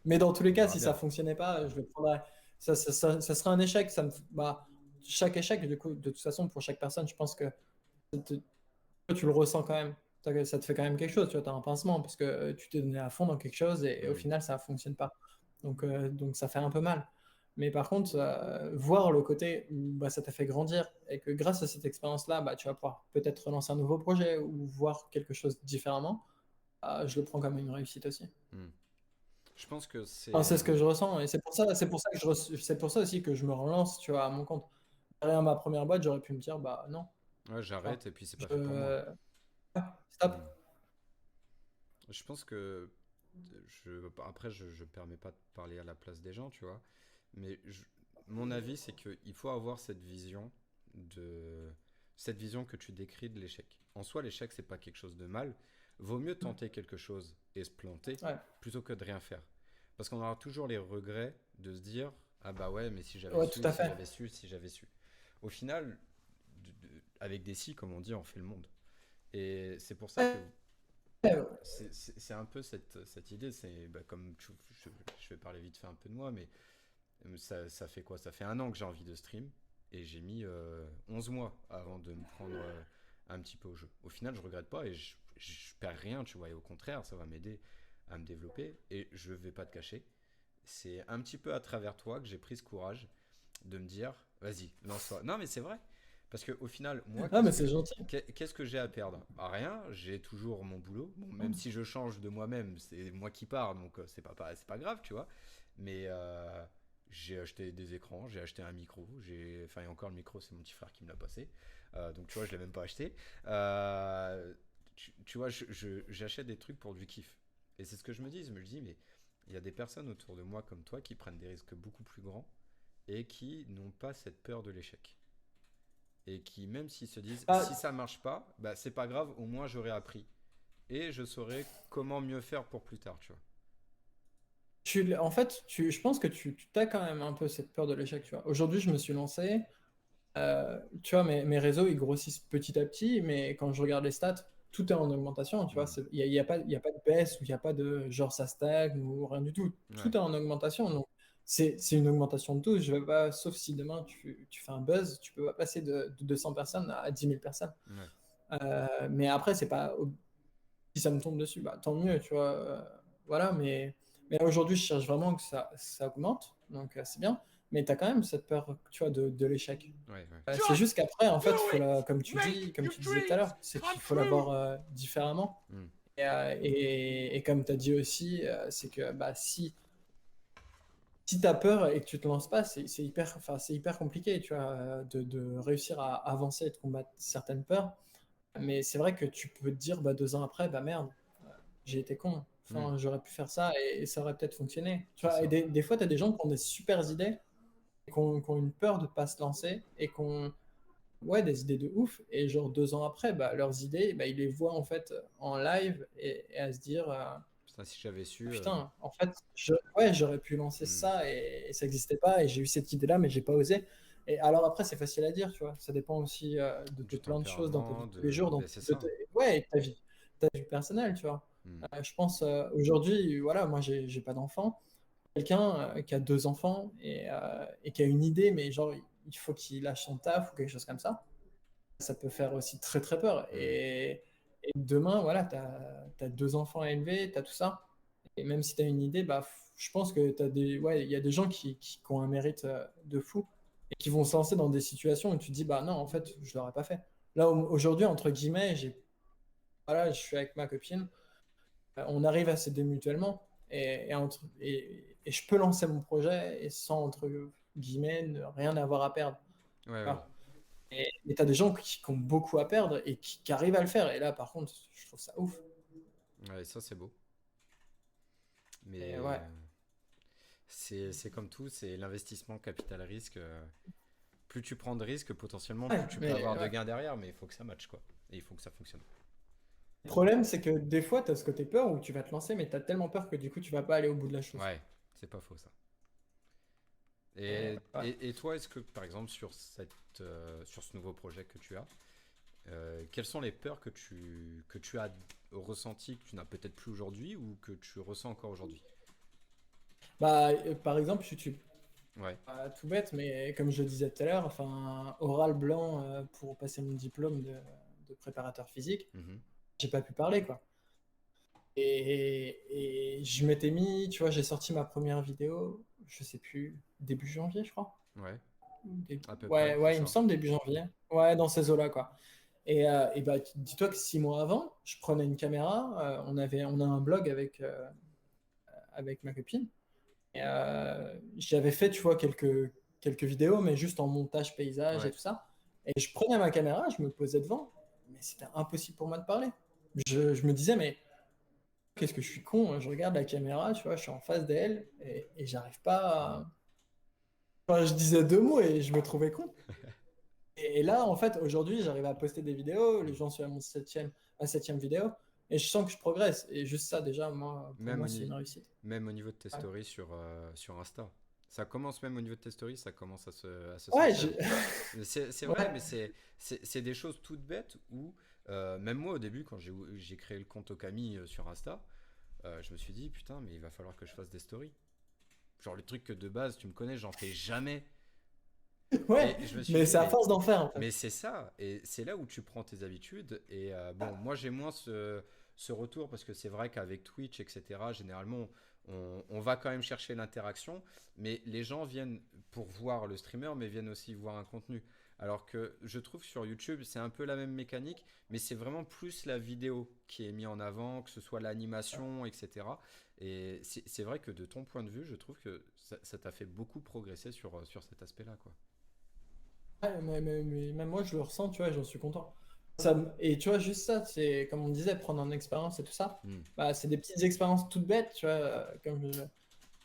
Mais dans tous les On cas, verra si ça bien. fonctionnait pas, je le prendrais. Ça serait un échec. Bah, chaque échec, du coup, de toute façon, pour chaque personne, je pense que toi, tu le ressens quand même. Ça te fait quand même quelque chose. Tu vois, as un pincement parce que tu t'es donné à fond dans quelque chose et au Hmm. final, ça ne fonctionne pas. Donc, ça fait un peu mal. Mais par contre, voir le côté où bah, ça t'a fait grandir et que grâce à cette expérience-là, bah, tu vas pouvoir peut-être relancer un nouveau projet ou voir quelque chose différemment, je le prends comme une réussite aussi. Hmm. Je pense que Enfin, c'est c'est. ce que je ressens et c'est pour ça que c'est pour ça aussi que je me relance, tu vois, à mon compte. Derrière ma première boîte, j'aurais pu me dire, bah non, Ouais, tu vois, j'arrête et puis c'est pas fait pour moi. je... Stop. Hmm. Je pense que après, je permets pas de parler à la place des gens, tu vois. Mais mon avis, c'est qu'il faut avoir de, cette vision que tu décris de l'échec. En soi, l'échec, c'est pas quelque chose de mal. Vaut mieux tenter quelque chose et se planter Ouais, plutôt que de rien faire. Parce qu'on aura toujours les regrets de se dire, ah bah ouais, mais si j'avais ouais, tout su, à si fait. j'avais su, si j'avais su. Au final, avec des si, comme on dit, on fait le monde. Et c'est pour ça que Ouais, c'est un peu cette idée, c'est bah, comme je vais parler vite fait un peu de moi, mais ça fait quoi? Ça fait un an que j'ai envie de stream et j'ai mis 11 mois avant de me prendre un petit peu au jeu. Au final, je regrette pas et je perds rien, tu vois, et au contraire, ça va m'aider à me développer et je vais pas te cacher. C'est un petit peu à travers toi que j'ai pris ce courage de me dire, vas-y, lance-toi. Non, mais c'est vrai. Parce qu'au final, moi, ah, mais c'est gentil. qu'est-ce que j'ai à perdre? Ah, rien, j'ai toujours mon boulot. Bon, même si je change de moi-même, c'est moi qui pars, donc c'est pas grave, tu vois. Mais j'ai acheté des écrans, j'ai acheté un micro, enfin, et encore le micro, c'est mon petit frère qui me l'a passé. Donc, tu vois, je l'ai même pas acheté. Tu vois, j'achète des trucs pour du kiff. Et c'est ce que je me dis, mais il y a des personnes autour de moi comme toi qui prennent des risques beaucoup plus grands et qui n'ont pas cette peur de l'échec. Et qui, même s'ils se disent, si Ah, ça marche pas, bah c'est pas grave, au moins j'aurai appris. Et je saurai comment mieux faire pour plus tard, tu vois. en fait, je pense que tu as quand même un peu cette peur de l'échec, tu vois. Aujourd'hui, je me suis lancé, tu vois, mes réseaux, ils grossissent petit à petit, mais quand je regarde les stats, tout est en augmentation, tu vois. Hmm. Il y a pas de baisse ou il n'y a pas de genre ça stagne ou rien du tout. Ouais, Tout est en augmentation. Donc, c'est une augmentation de tout. Je vais pas, sauf si demain tu fais un buzz, tu peux pas passer de 200 personnes à 10 000 personnes. ouais. Mais après, c'est pas. Si ça me tombe dessus, bah, tant mieux, tu vois. Voilà, mais aujourd'hui, je cherche vraiment que ça augmente. Donc, c'est bien. Mais tu as quand même cette peur, tu vois, de l'échec. Ouais, ouais. C'est juste qu'après, en fait, comme tu disais tout à l'heure, c'est qu'il faut l'avoir différemment. Hmm. Et comme tu as dit aussi, c'est que bah, si tu as peur et que tu te lances pas, c'est hyper compliqué, tu vois, de réussir à avancer et de combattre certaines peurs. Mais c'est vrai que tu peux te dire, bah, 2 ans après, bah merde, j'ai été con. Hmm. Enfin, j'aurais pu faire ça et ça aurait peut-être fonctionné. Tu C'est vois, et ça. des fois, tu as des gens qui ont des super idées, qui ont une peur de pas se lancer et qui ont ouais, des idées de ouf. Et genre 2 ans après, bah, leurs idées, bah, ils les voient en fait en live et à se dire, Putain, si j'avais su. putain, en fait, ouais, j'aurais pu lancer Hmm. ça et ça n'existait pas et j'ai eu cette idée-là, mais j'ai pas osé. Et alors après, c'est facile à dire, tu vois. Ça dépend aussi de Du plein de choses dans ta vie tempérament, de tous les jours, ben, c'est ça. ouais, et ta vie personnelle, tu vois. Hmm. Je pense aujourd'hui, voilà, moi j'ai pas d'enfant. Quelqu'un qui a 2 enfants et qui a une idée, mais genre il faut qu'il lâche son taf ou quelque chose comme ça peut faire aussi très très peur. Hmm. Et demain, voilà, tu as 2 enfants à élever, tu as tout ça. Et même si tu as une idée, bah, je pense que ouais, il y a des gens qui ont un mérite de fou et qui vont se lancer dans des situations où tu te dis, bah non, en fait, je l'aurais pas fait. Là, aujourd'hui, entre guillemets, voilà, je suis avec ma copine, on arrive à s'aider mutuellement et je peux lancer mon projet et sans, entre guillemets, rien avoir à perdre. Ouais, ouais. Voilà. Et t'as des gens qui ont beaucoup à perdre et qui arrivent à le faire. Et là, par contre, je trouve ça ouf. Ouais, ça c'est beau. Et Mais ouais. c'est comme tout, c'est l'investissement capital-risque. Plus tu prends de risques, potentiellement, Ouais, plus tu peux mais avoir de ouais. gains derrière, mais il faut que ça matche, quoi. Et il faut que ça fonctionne. Le problème, c'est que des fois, tu as ce côté peur où tu vas te lancer, mais tu as tellement peur que du coup, tu vas pas aller au bout de la chose. Ouais, c'est pas faux ça. Et ouais. Et toi, est-ce que par exemple sur ce nouveau projet que tu as, quelles sont les peurs que tu as ressenties, que tu n'as peut-être plus aujourd'hui ou que tu ressens encore aujourd'hui? Bah, par exemple, YouTube. Ouais. Tout bête, mais comme je le disais tout à l'heure, enfin, oral blanc pour passer mon diplôme de préparateur physique, Mhm. j'ai pas pu parler, quoi. Et je m'étais mis, tu vois, j'ai sorti ma première vidéo, je sais plus, début janvier, je crois. Ouais, à peu près, Ouais, c'est ouais, il me ça. semble début janvier. Ouais, dans ces eaux-là, quoi. Et bah, dis-toi que 6 mois avant, je prenais une caméra. On a un blog avec ma copine. Et, j'avais fait, tu vois, quelques vidéos, mais juste en montage paysage et Ouais. tout ça. Et je prenais ma caméra, je me posais devant, mais c'était impossible pour moi de parler. Je me disais, mais qu'est-ce que je suis con, hein, je regarde la caméra, tu vois, je suis en face d'elle et j'arrive pas à... Enfin, je disais deux mots et je me trouvais con. Et là, en fait, aujourd'hui, j'arrive à poster des vidéos, les gens sont à ma septième vidéo, et je sens que je progresse. Et juste ça, déjà, moi, pour Même moi, au, c'est ni- une réussite. Même au niveau de tes Ouais, stories sur Insta. Ça commence même au niveau de tes stories, ça commence à se ouais, sentir. C'est vrai, mais ouais. c'est des choses toutes bêtes où, même moi au début, quand j'ai créé le compte Okami sur Insta, je me suis dit, putain, mais il va falloir que je fasse des stories. Genre le truc que de base, tu me connais, j'en fais jamais. Ouais, Et je me suis mais dit, c'est à force d'en faire, en fait. mais c'est ça. Et c'est là où tu prends tes habitudes. Et bon, moi j'ai moins ce retour parce que c'est vrai qu'avec Twitch, etc., généralement, on va quand même chercher l'interaction. Mais les gens viennent pour voir le streamer, mais viennent aussi voir un contenu. Alors que je trouve que sur YouTube, c'est un peu la même mécanique, mais c'est vraiment plus la vidéo qui est mise en avant, que ce soit l'animation, etc. Et c'est vrai que de ton point de vue, je trouve que ça t'a fait beaucoup progresser sur cet aspect-là, quoi. Ouais, mais même moi, je le ressens, tu vois, j'en suis content. Et tu vois, juste ça, c'est comme on disait, prendre en expérience et tout ça. Hmm. Bah, c'est des petites expériences toutes bêtes, tu vois.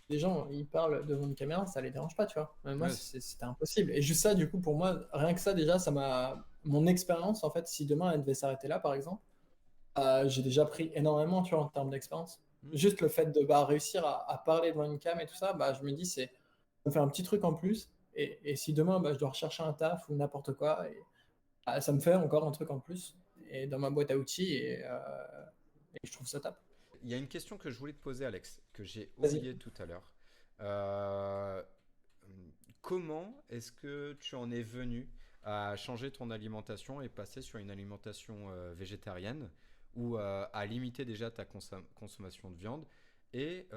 Les gens, ils parlent devant une caméra, ça les dérange pas, tu vois. Mais moi, Ouais, c'était impossible. Et juste ça, du coup, pour moi, rien que ça, déjà, ça m'a. Mon expérience, en fait, si demain elle devait s'arrêter là, par exemple, j'ai déjà pris énormément, tu vois, en termes d'expérience. hmm. Juste le fait de bah, réussir à parler devant une cam et tout ça, bah, je me dis, ça me fait un petit truc en plus. Et si demain, bah, je dois rechercher un taf ou n'importe quoi, ça me fait encore un truc en plus et dans ma boîte à outils et je trouve ça top. Il y a une question que je voulais te poser, Alex, que j'ai Vas-y. oublié tout à l'heure. Euh, Comment est-ce que tu en es venu à changer ton alimentation et passer sur une alimentation végétarienne ou à limiter déjà ta consommation de viande? Et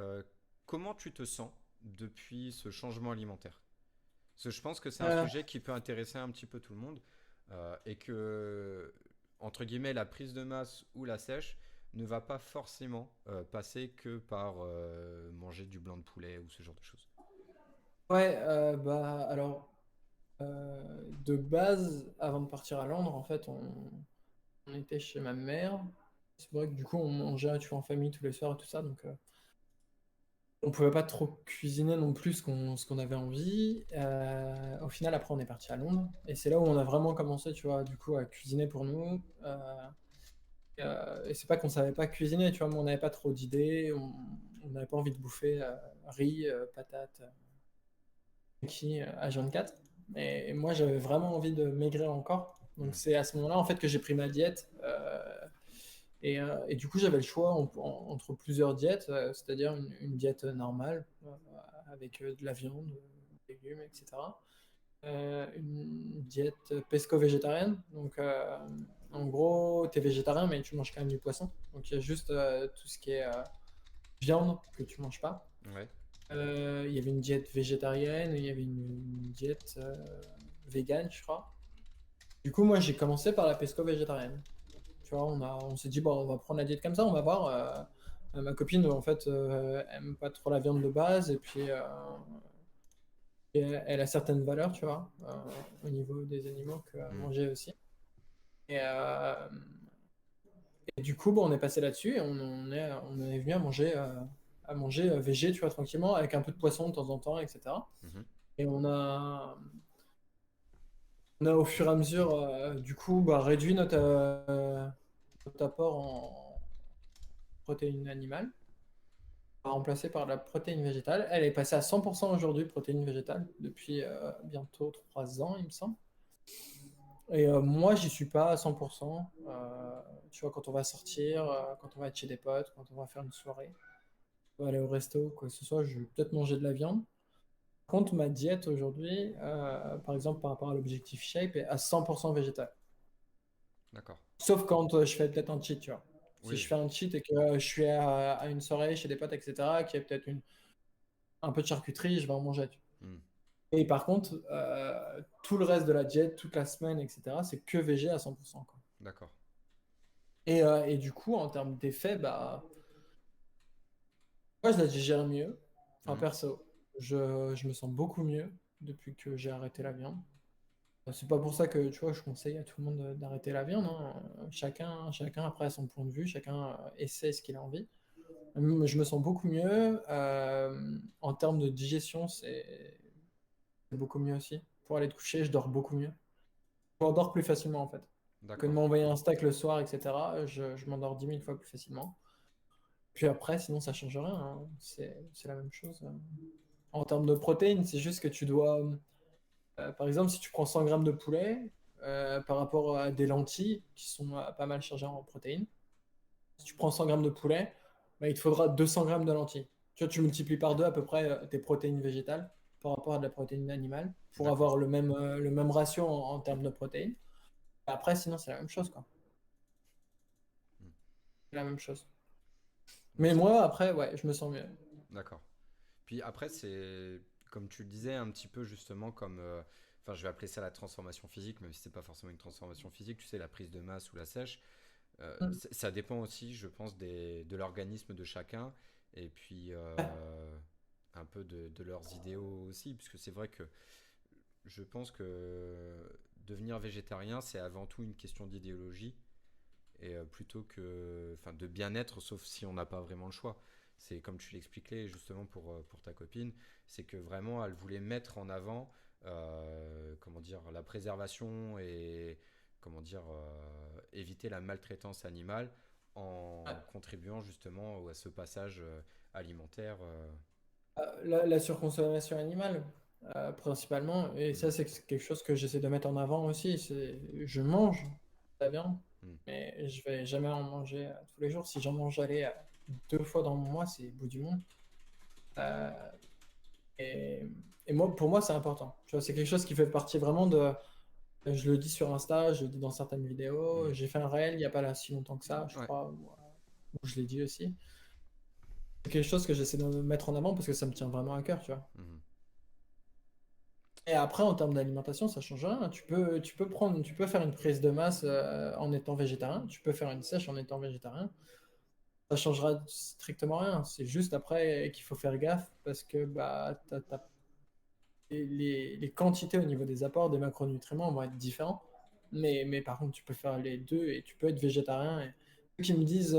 comment tu te sens depuis ce changement alimentaire? Parce que je pense que c'est un Euh, sujet qui peut intéresser un petit peu tout le monde et que, entre guillemets, la prise de masse ou la sèche ne va pas forcément passer que par manger du blanc de poulet ou ce genre de choses. ouais, bah alors de base, avant de partir à Londres, en fait, on était chez ma mère. C'est vrai que du coup, on mangeait, tu vois, en famille tous les soirs et tout ça, donc on pouvait pas trop cuisiner non plus ce qu'on avait envie. Au final, après, on est parti à Londres et c'est là où on a vraiment commencé, tu vois, du coup, à cuisiner pour nous. Et c'est pas qu'on savait pas cuisiner, tu vois, mais on n'avait pas trop d'idées, on n'avait pas envie de bouffer riz, patates, qui H24. Et moi, j'avais vraiment envie de maigrir encore. Donc Hmm. c'est à ce moment-là en fait que j'ai pris ma diète. Et du coup, j'avais le choix entre plusieurs diètes, c'est-à-dire une diète normale avec de la viande, des légumes, etc. Une diète pesco-végétarienne. Donc, en gros, tu es végétarien, mais tu manges quand même du poisson. Donc, il y a juste tout ce qui est viande que tu manges pas. Ouais, Il y avait une diète végétarienne, il y avait une diète végane, je crois. Du coup, moi, j'ai commencé par la pesco-végétarienne. Tu vois, on s'est dit, bon, on va prendre la diète comme ça, on va voir. Ma copine, en fait, aime pas trop la viande de base, et puis elle a certaines valeurs, tu vois, au niveau des animaux que hmm, manger aussi. Et, et du coup, bon, on est passé là-dessus et on est venu à manger végé, tu vois, tranquillement, avec un peu de poisson de temps en temps, etc. mhm, Et on a au fur et à mesure, du coup, bah, réduit notre apport en protéines animales, remplacé par la protéine végétale. Elle est passée à 100% aujourd'hui, protéine végétale, depuis bientôt 3 ans, il me semble. Et moi, j'y suis pas à 100%. Tu vois, quand on va sortir, quand on va être chez des potes, quand on va faire une soirée, on va aller au resto, quoi que ce soit, je vais peut-être manger de la viande. Par contre, ma diète aujourd'hui, par exemple, par rapport à l'objectif shape, est à 100% végétal. d'accord. Sauf quand je fais peut-être un cheat, tu vois. Si je Oui. fais un cheat et que je suis à une soirée chez des potes, etc., qui a peut-être un peu de charcuterie, je vais en manger. Tu Hmm, vois. Et par contre, tout le reste de la diète, toute la semaine, etc., c'est que végé à 100%, quoi. d'accord. Et du coup, en termes d'effet, bah, Moi, je la digère mieux. Enfin, Mhm. perso, je me sens beaucoup mieux depuis que j'ai arrêté la viande. C'est pas pour ça que, tu vois, je conseille à tout le monde d'arrêter la viande, hein. Chacun après a son point de vue, chacun essaie ce qu'il a envie. Je me sens beaucoup mieux. En termes de digestion, c'est beaucoup mieux aussi. Pour aller te coucher, je dors beaucoup mieux. Je m'endors plus facilement en fait. Que de D'accord. m'envoyer un steak le soir, etc. Je m'endors 10 000 fois plus facilement. Puis après, sinon, ça change rien, hein. C'est la même chose. En termes de protéines, c'est juste que tu dois. Par exemple, si tu prends 100 grammes de poulet par rapport à des lentilles qui sont pas mal chargées en protéines, si tu prends 100 grammes de poulet, bah, il te faudra 200 grammes de lentilles. Tu vois, tu multiplies par deux à peu près tes protéines végétales par rapport à de la protéine animale pour D'accord. avoir le même ratio en termes de protéines. Après, sinon, c'est la même chose, quoi. Hmm. C'est la même chose. Mais Ok. moi, après, ouais, je me sens mieux. D'accord. Puis après, c'est comme tu le disais, un petit peu justement comme. Enfin, je vais appeler ça la transformation physique, même si c'est pas forcément une transformation physique, tu sais, la prise de masse ou la sèche. Mm. Ça dépend aussi, je pense, de l'organisme de chacun et puis un peu de leurs idéaux aussi, puisque c'est vrai que je pense que devenir végétarien, c'est avant tout une question d'idéologie et plutôt que, enfin, de bien-être, sauf si on n'a pas vraiment le choix. C'est comme tu l'expliquais justement pour ta copine, c'est que vraiment elle voulait mettre en avant, comment dire, la préservation et comment dire, éviter la maltraitance animale Ouais. en contribuant justement à ce passage alimentaire. La surconsommation animale, principalement, et ça, Mhm, c'est quelque chose que j'essaie de mettre en avant aussi. Je mange de la viande, mhm, mais je vais jamais en manger tous les jours. Si j'en mange aller 2 fois dans le mois, c'est le bout du monde. Euh, et, et moi, pour moi, c'est important. Tu vois, c'est quelque chose qui fait partie vraiment de. Je le dis sur Insta, je le dis dans certaines vidéos. mhm. J'ai fait un réel il n'y a pas là si longtemps que ça, je Ouais. crois, où je l'ai dit aussi. C'est quelque chose que j'essaie de mettre en avant parce que ça me tient vraiment à cœur, tu vois. Mhm, Et après, en termes d'alimentation, ça change rien. Tu peux faire une prise de masse en étant végétarien. Tu peux faire une sèche en étant végétarien. Ça changera strictement rien. C'est juste après qu'il faut faire gaffe parce que bah, les quantités au niveau des apports des macronutriments vont être différents. Mais par contre, tu peux faire les deux et tu peux être végétarien. Et ceux qui me disent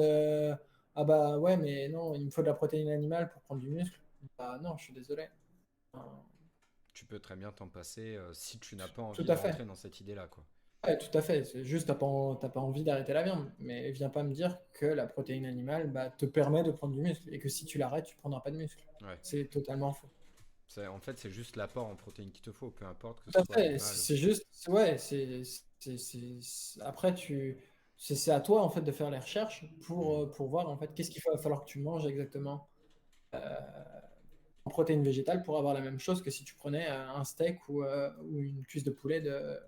ah bah ouais, mais non, il me faut de la protéine animale pour prendre du muscle. Bah non, je suis désolé. Enfin, Tu peux très bien t'en passer si tu n'as pas tout envie de à fait. rentrer dans cette idée-là, quoi. Ouais, tout à fait. C'est juste, t'as pas envie d'arrêter la viande. Mais viens pas me dire que la protéine animale bah, te permet de prendre du muscle et que si tu l'arrêtes, tu prendras pas de muscle. Ouais. C'est totalement faux. En fait, c'est juste l'apport en protéines qu'il te faut, peu importe que Tout ce à soit fait. animal. C'est juste, ouais, après, c'est à toi en fait de faire les recherches Mhm. pour voir en fait qu'est-ce qu'il va falloir que tu manges exactement euh, en protéines végétales pour avoir la même chose que si tu prenais un steak ou une cuisse de poulet de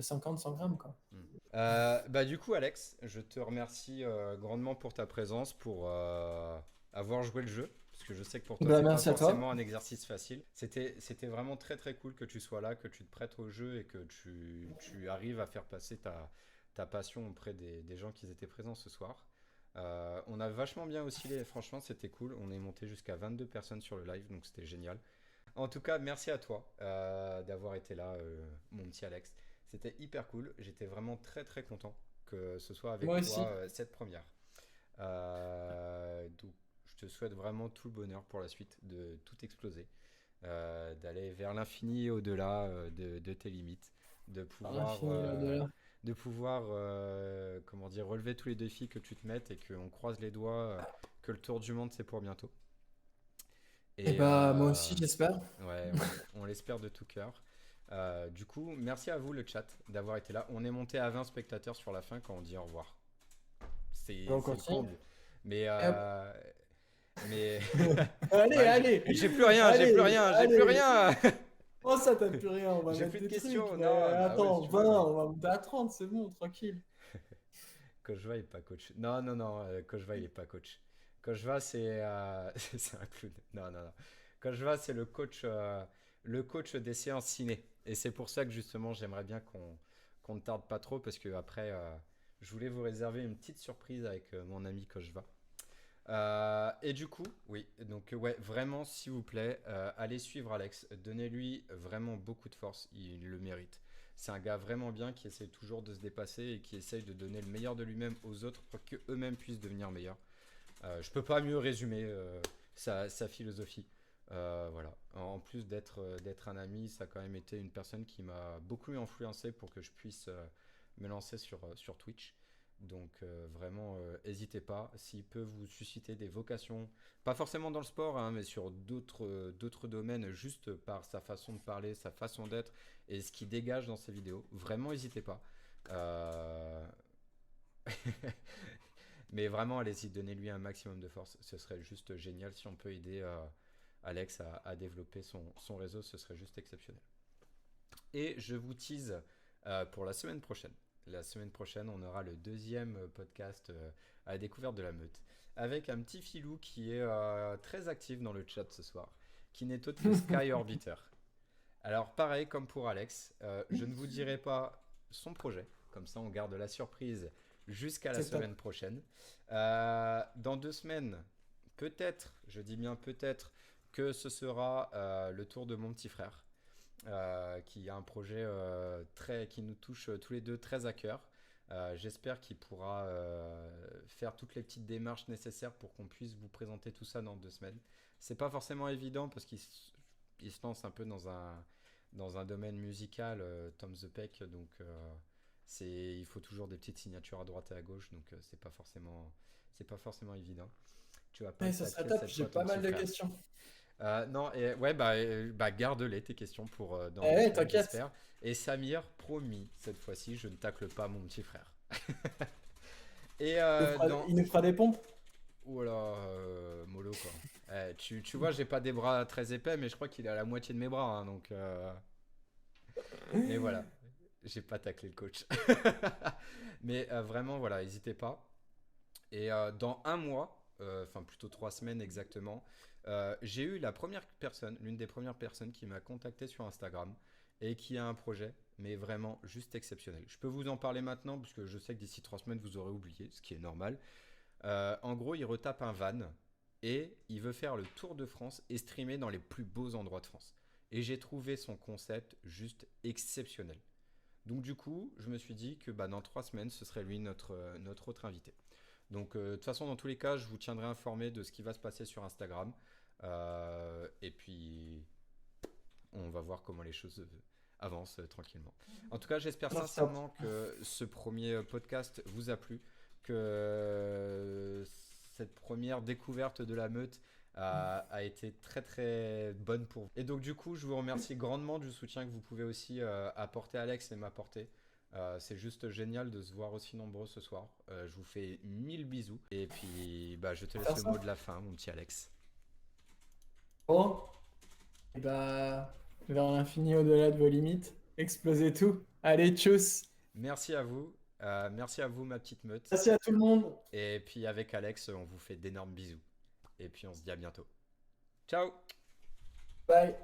50-100 grammes, quoi. Mhm. Bah, du coup, Alex, je te remercie grandement pour ta présence, pour avoir joué le jeu, parce que je sais que pour toi, Bah, c'est pas merci à forcément toi. un exercice facile. C'était vraiment très très cool que tu sois là, que tu te prêtes au jeu et que tu arrives à faire passer ta passion auprès des gens qui étaient présents ce soir. On a vachement bien oscillé, franchement, c'était cool. On est monté jusqu'à 22 personnes sur le live, donc c'était génial. En tout cas, merci à toi d'avoir été là, mon petit Alex. C'était hyper cool. J'étais vraiment très très content que ce soit avec Moi toi aussi. cette première. Donc, je te souhaite vraiment tout le bonheur pour la suite, de tout exploser, d'aller vers l'infini et au-delà de tes limites, de À pouvoir, l'infini et euh, au-delà. de pouvoir comment dire, relever tous les défis que tu te mettes et qu'on croise les doigts que le tour du monde c'est pour bientôt. Et Et bah, moi aussi, j'espère. ouais, on l'espère de tout cœur. Du coup, merci à vous le chat d'avoir été là. On est monté à 20 spectateurs sur la fin quand on dit au revoir. On C'est le continue. comble. Mais, Et hop. mais Allez, bah, allez, j'ai plus rien, j'ai plus allez, rien, j'ai plus allez. rien. Oh, ça, t'as plus rien. On va J'ai mettre plus de des trucs. questions. Mais Non, bah ouais, si attends, tu 20, veux, mais on va monter à 30, c'est bon, tranquille. Kojva il est pas coach. Non, non, non, Kojva il est pas coach. Kojva c'est c'est un clown. Non, non, non. Kojva c'est le coach des séances ciné. Et c'est pour ça que justement j'aimerais bien qu'on ne tarde pas trop parce que après je voulais vous réserver une petite surprise avec mon ami Kojva. Et du coup, oui, donc ouais, vraiment, s'il vous plaît, allez suivre Alex, donnez-lui vraiment beaucoup de force, il le mérite. C'est un gars vraiment bien qui essaie toujours de se dépasser et qui essaye de donner le meilleur de lui-même aux autres pour qu'eux-mêmes puissent devenir meilleurs. Je peux pas mieux résumer sa philosophie. Voilà. En plus d'être un ami, ça a quand même été une personne qui m'a beaucoup influencé pour que je puisse me lancer sur Twitch. Donc vraiment, n'hésitez pas. S'il peut vous susciter des vocations, pas forcément dans le sport, hein, mais sur d'autres domaines, juste par sa façon de parler, sa façon d'être et ce qu'il dégage dans ses vidéos, vraiment n'hésitez pas. Euh, Mais vraiment, allez-y, donnez-lui un maximum de force. Ce serait juste génial si on peut aider Alex à développer son réseau, ce serait juste exceptionnel. Et je vous tease pour la semaine prochaine. La semaine prochaine, on aura le deuxième podcast à la découverte de la meute, avec un petit filou qui est très actif dans le chat ce soir, qui n'est autre que Sky Orbiter. Alors pareil, comme pour Alex, je ne vous dirai pas son projet, comme ça on garde la surprise jusqu'à la C'est top. semaine prochaine. Dans 2 semaines, peut-être, je dis bien peut-être, que ce sera le tour de mon petit frère, qui a un projet qui nous touche tous les deux très à cœur. J'espère qu'il pourra faire toutes les petites démarches nécessaires pour qu'on puisse vous présenter tout ça dans 2 semaines. C'est pas forcément évident parce qu'il se lance un peu dans un domaine musical, Tom the Peck, donc il faut toujours des petites signatures à droite et à gauche, donc c'est pas forcément évident. Tu vas pas Ouais, le ça serait tacler top, cette j'ai fois, ton pas petit mal de frère. questions. Non, et ouais, bah, garde-les tes questions pour dans Eh, 2 semaines, t'inquiète, j'espère. Et Samir, promis, cette fois-ci, je ne tacle pas mon petit frère. Et il nous fera des pompes. Ouh là, mollo quoi. Tu vois, j'ai pas des bras très épais, mais je crois qu'il est à la moitié de mes bras, hein, donc. Mais voilà, j'ai pas taclé le coach. Mais vraiment, voilà, n'hésitez pas. Et dans un mois, enfin plutôt 3 semaines exactement, j'ai eu l'une des premières personnes qui m'a contacté sur Instagram et qui a un projet, mais vraiment juste exceptionnel. Je peux vous en parler maintenant, parce que je sais que d'ici 3 semaines, vous aurez oublié, ce qui est normal. En gros, il retape un van et il veut faire le tour de France et streamer dans les plus beaux endroits de France. Et j'ai trouvé son concept juste exceptionnel. Donc du coup, je me suis dit que bah, dans 3 semaines, ce serait lui notre autre invité. Donc de toute façon, dans tous les cas, je vous tiendrai informé de ce qui va se passer sur Instagram. Et puis, on va voir comment les choses avancent tranquillement. En tout cas, j'espère Ah, c'est top. sincèrement que ce premier podcast vous a plu, que cette première découverte de la meute a été très très bonne pour vous. Et donc du coup, je vous remercie grandement du soutien que vous pouvez aussi apporter Alex et m'apporter. C'est juste génial de se voir aussi nombreux ce soir. Je vous fais 1000 bisous. Et puis, bah, je te laisse Faire le ça. mot de la fin, mon petit Alex. Bon, et bah, vers l'infini au-delà de vos limites, explosez tout. Allez, tchuss. Merci à vous. Merci à vous, ma petite meute. Merci à tout le monde. Et puis avec Alex, on vous fait d'énormes bisous. Et puis on se dit à bientôt. Ciao! Bye.